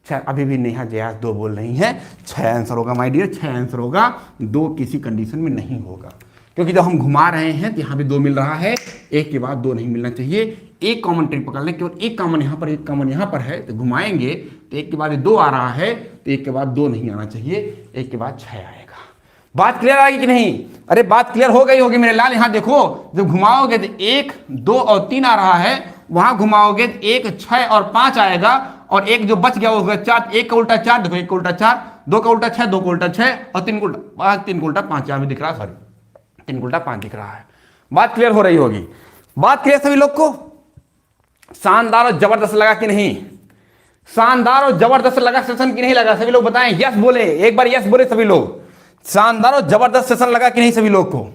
Speaker 1: 6 अभी भी नेहा जयास 2 बोल रही है, 6 आंसर होगा माय डियर, 6 आंसर होगा। 2 किसी कंडीशन में नहीं होगा, क्योंकि जब हम घुमा रहे हैं तो यहां भी 2 मिल रहा है, 1 के बाद 2 नहीं मिलना चाहिए। 1 कॉमन ट्रिक पकड़ लें, केवल 1 कॉमन यहां पर, 1 कॉमन यहां पर है, तो घुमाएंगे तो 1 के बाद 2 आ रहा है, तो 1 के बाद 2 नहीं आना चाहिए, 1 के बाद 6 आएगा। बात क्लियर आएगी कि नहीं? अरे बात क्लियर हो गई होगी मेरे लाल। यहां देखो, जब घुमाओगे तो 1 2 और 3 आ रहा है, वहां घुमाओगे तो 1 6 और 5 आएगा, और 1 जो बच गया वो होगा 4। 1 का उल्टा 4, देखो 1 का उल्टा 4, 2 का उल्टा 6, 2 का उल्टा 6 और 3 का उल्टा 5 यहां भी दिख रहा है, सॉरी 3 का उल्टा 5 दिख रहा है। बात क्लियर हो रही होगी। बात क्लियर सभी लोग को? शानदार और जबरदस्त लगा कि नहीं? शानदार और जबरदस्त लगा सेशन कि नहीं लगा? सभी लोग बताएं, यस बोले, एक बार यस बोले सभी लोग। शानदार और जबरदस्त सेशन लगा कि नहीं सभी लोग को?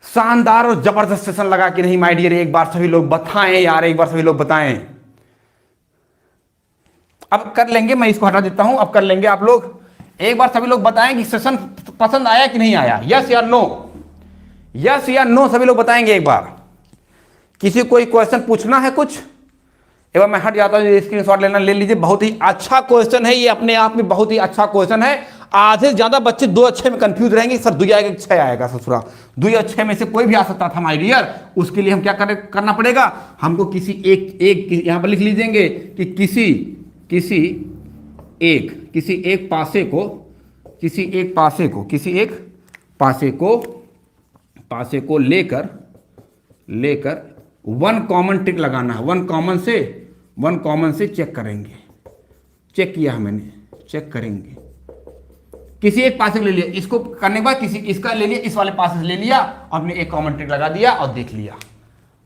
Speaker 1: शानदार और जबरदस्त सेशन लगा कि नहीं माय डियर? एक बार सभी लोग बताएं यार, एक बार सभी लोग बताएं। अब कर लेंगे, मैं इसको हटा देता हूं, अब कर लेंगे आप लोग। एक बार सभी लोग बताएं कि सेशन पसंद आया कि नहीं आया, यस या नो, यस या नो सभी लोग बताएंगे एक बार। किसी कोई क्वेश्चन पूछना है कुछ? एक बार मैं हट जाता हूं, स्क्रीनशॉट लेना ले लीजिए। बहुत ही अच्छा क्वेश्चन है ये, अपने आप में बहुत ही अच्छा क्वेश्चन है। आधे से ज्यादा बच्चे 2 और 6 में कंफ्यूज रहेंगे, सर 2 आएगा 6 आएगा, ससुरा 2 और 6 में से कोई भी आ सकता था माय डियर। उसके लिए हम क्या करना पड़ेगा, हमको किसी एक यहां पर लिख लीजिएंगे कि किसी एक पासे को लेकर 1 कॉमन ट्रिक लगाना है। 1 कॉमन से चेक करेंगे, चेक किया मैंने, चेक करेंगे। किसी एक पासे को ले लिया, इसको करने के बाद किसी इसका ले लिया, इस वाले पासे से ले लिया, आपने एक कॉमन ट्रिक लगा दिया और देख लिया।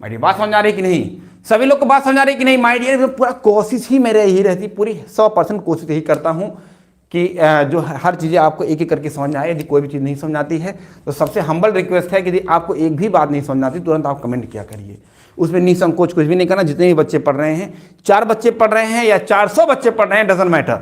Speaker 1: माय डियर बात समझ आ रही कि नहीं? सभी लोग को बात समझ आ रही कि नहीं माय डियर? पूरा कोशिश ही मेरे यही रहती, पूरी 100% कोशिश यही करता हूं कि जो हर चीज़ें आपको एक एक करके समझ में आए। यदि कोई भी चीज़ नहीं समझ आती है तो सबसे हम्बल रिक्वेस्ट है कि यदि आपको एक भी बात नहीं समझ आती तुरंत आप कमेंट किया करिए, उसमें निसंकोच कुछ भी नहीं करना। जितने भी बच्चे पढ़ रहे हैं, 4 बच्चे पढ़ रहे हैं या 400 बच्चे पढ़ रहे हैं, डजंट मैटर,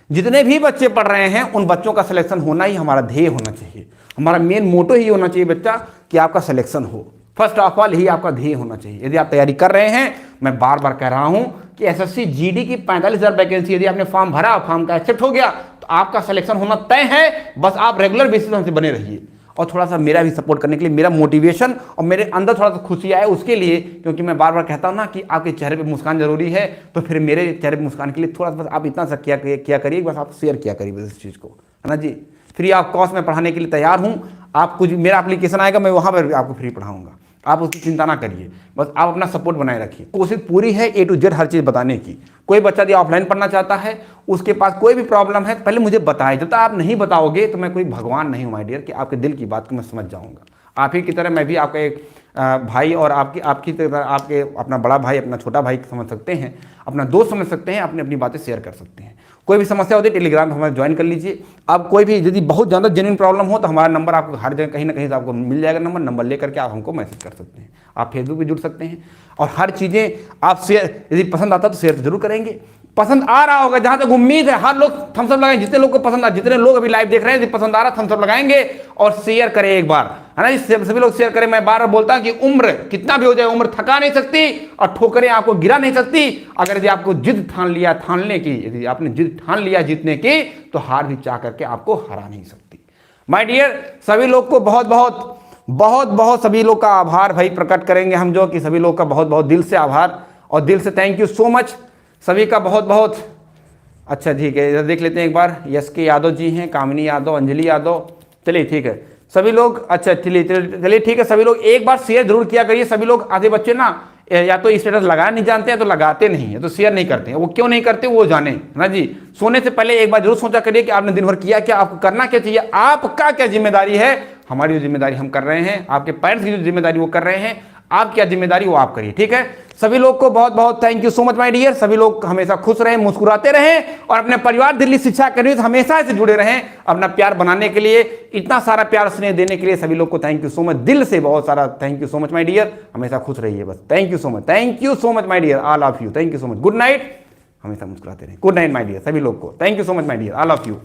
Speaker 1: जितने भी बच्चे पढ़ रहे हैं उन बच्चों का सिलेक्शन होना ही हमारा ध्येय होना चाहिए। हमारा मेन मोटो ही होना चाहिए बच्चा कि आपका सिलेक्शन हो। फर्स्ट ऑफ ऑल यही आपका ध्येय होना चाहिए। यदि आप तैयारी कर रहे हैं, मैं बार बार कह रहा हूं कि एसएससी जीडी की 45,000 वैकेंसी, यदि आपने फॉर्म भरा, फॉर्म का एक्सेप्ट हो गया तो आपका सिलेक्शन होना तय है। बस आप रेगुलर बेसिस पर हमसे बने रहिए और थोड़ा सा मेरा भी सपोर्ट करने के लिए, मेरा मोटिवेशन और मेरे अंदर थोड़ा सा खुशी आए उसके लिए, क्योंकि मैं बार बार कहता हूं ना कि आपके चेहरे पे मुस्कान जरूरी है। तो फिर मेरे चेहरे पे मुस्कान के लिए थोड़ा सा बस आप इतना सा किया करिए, बस आप शेयर किया करिए बस इस चीज़ को, है ना जी। फ्री ऑफ कॉस्ट में पढ़ाने के लिए तैयार हूँ। आप कुछ मेरा एप्लीकेशन आएगा, मैं वहाँ पर आपको फ्री पढ़ाऊँगा, आप उसकी चिंता ना करिए, बस आप अपना सपोर्ट बनाए रखिए। कोशिश पूरी है A to Z हर चीज़ बताने की। कोई बच्चा यदि ऑफलाइन पढ़ना चाहता है, उसके पास कोई भी प्रॉब्लम है, पहले मुझे बताए। जब तक आप नहीं बताओगे तो मैं कोई भगवान नहीं हूँ माय डियर कि आपके दिल की बात को मैं समझ जाऊँगा। आप ही की तरह मैं भी आपका एक भाई और आपकी तरह आपके अपना बड़ा भाई, अपना छोटा भाई समझ सकते हैं, अपना दोस्त समझ सकते हैं, अपनी अपनी बातें शेयर कर सकते हैं। कोई भी समस्या होती है टेलीग्राम पर हमारे ज्वाइन कर लीजिए। अब कोई भी यदि बहुत ज़्यादा जेन्युइन प्रॉब्लम हो तो हमारा नंबर आपको हर जगह कहीं ना कहीं से आपको मिल जाएगा। नंबर लेकर के आप हमको मैसेज कर सकते हैं। आप फेसबुक पे जुड़ सकते हैं और हर चीज़ें आप शेयर, यदि पसंद आता तो शेयर तो जरूर करेंगे। पसंद आ रहा होगा, जहां तक उम्मीद है हर लोग थम्स अप लगाएंगे। जितने लोग को पसंद आ, जितने लोग अभी लाइव देख रहे हैं, यदि पसंद आ रहा थम्स अप लगाएंगे और शेयर करें एक बार, है ना जी। सभी लोग शेयर करें। मैं बार बार बोलता हूं कि उम्र कितना भी हो जाए, उम्र थका नहीं सकती और ठोकरें आपको गिरा नहीं सकती। अगर यदि आपको जिद ठानने की, यदि आपने जिद ठान लिया जीतने की, तो हार भी चाह करके आपको हरा नहीं सकती। माय डियर सभी लोग को बहुत बहुत सभी लोग का आभार भाई प्रकट करेंगे हम, जो कि सभी लोग का बहुत बहुत दिल से आभार और दिल से थैंक यू सो मच सभी का, बहुत बहुत। अच्छा ठीक है, इधर देख लेते हैं एक बार। SK यादव जी हैं, कामिनी यादव, अंजलि यादव, चलिए ठीक है सभी लोग। अच्छा चलिए ठीक है, सभी लोग एक बार शेयर जरूर किया करिए। सभी लोग, आधे बच्चे ना या तो स्टेटस लगाना नहीं जानते हैं तो लगाते नहीं है, तो शेयर नहीं करते हैं। वो क्यों नहीं करते वो जाने, है ना जी। सोने से पहले एक बार जरूर सोचा करिए कि आपने दिन भर किया क्या, आपको करना क्या चाहिए, आपका क्या जिम्मेदारी है। हमारी जो जिम्मेदारी हम कर रहे हैं, आपके पेरेंट्स की जो जिम्मेदारी वो कर रहे हैं, आप क्या जिम्मेदारी वो आप करिए, ठीक है। सभी लोग को बहुत बहुत thank you so much my dear. सभी लोग हमेशा खुश रहें, मुस्कुराते रहें और अपने परिवार दिल्ली शिक्षा अकेडमी से हमेशा से जुड़े रहें। अपना प्यार बनाने के लिए, इतना सारा प्यार स्नेह देने के लिए सभी लोग को थैंक यू सो मच, दिल से बहुत सारा thank you so much my dear. हमेशा खुश रहिए बस। Thank you so much my dear, all of you. Thank you so much. Good night, हमेशा मुस्कुराते रहें। गुड नाइट माय डियर सभी लोग को। Thank you so much my dear, all of you.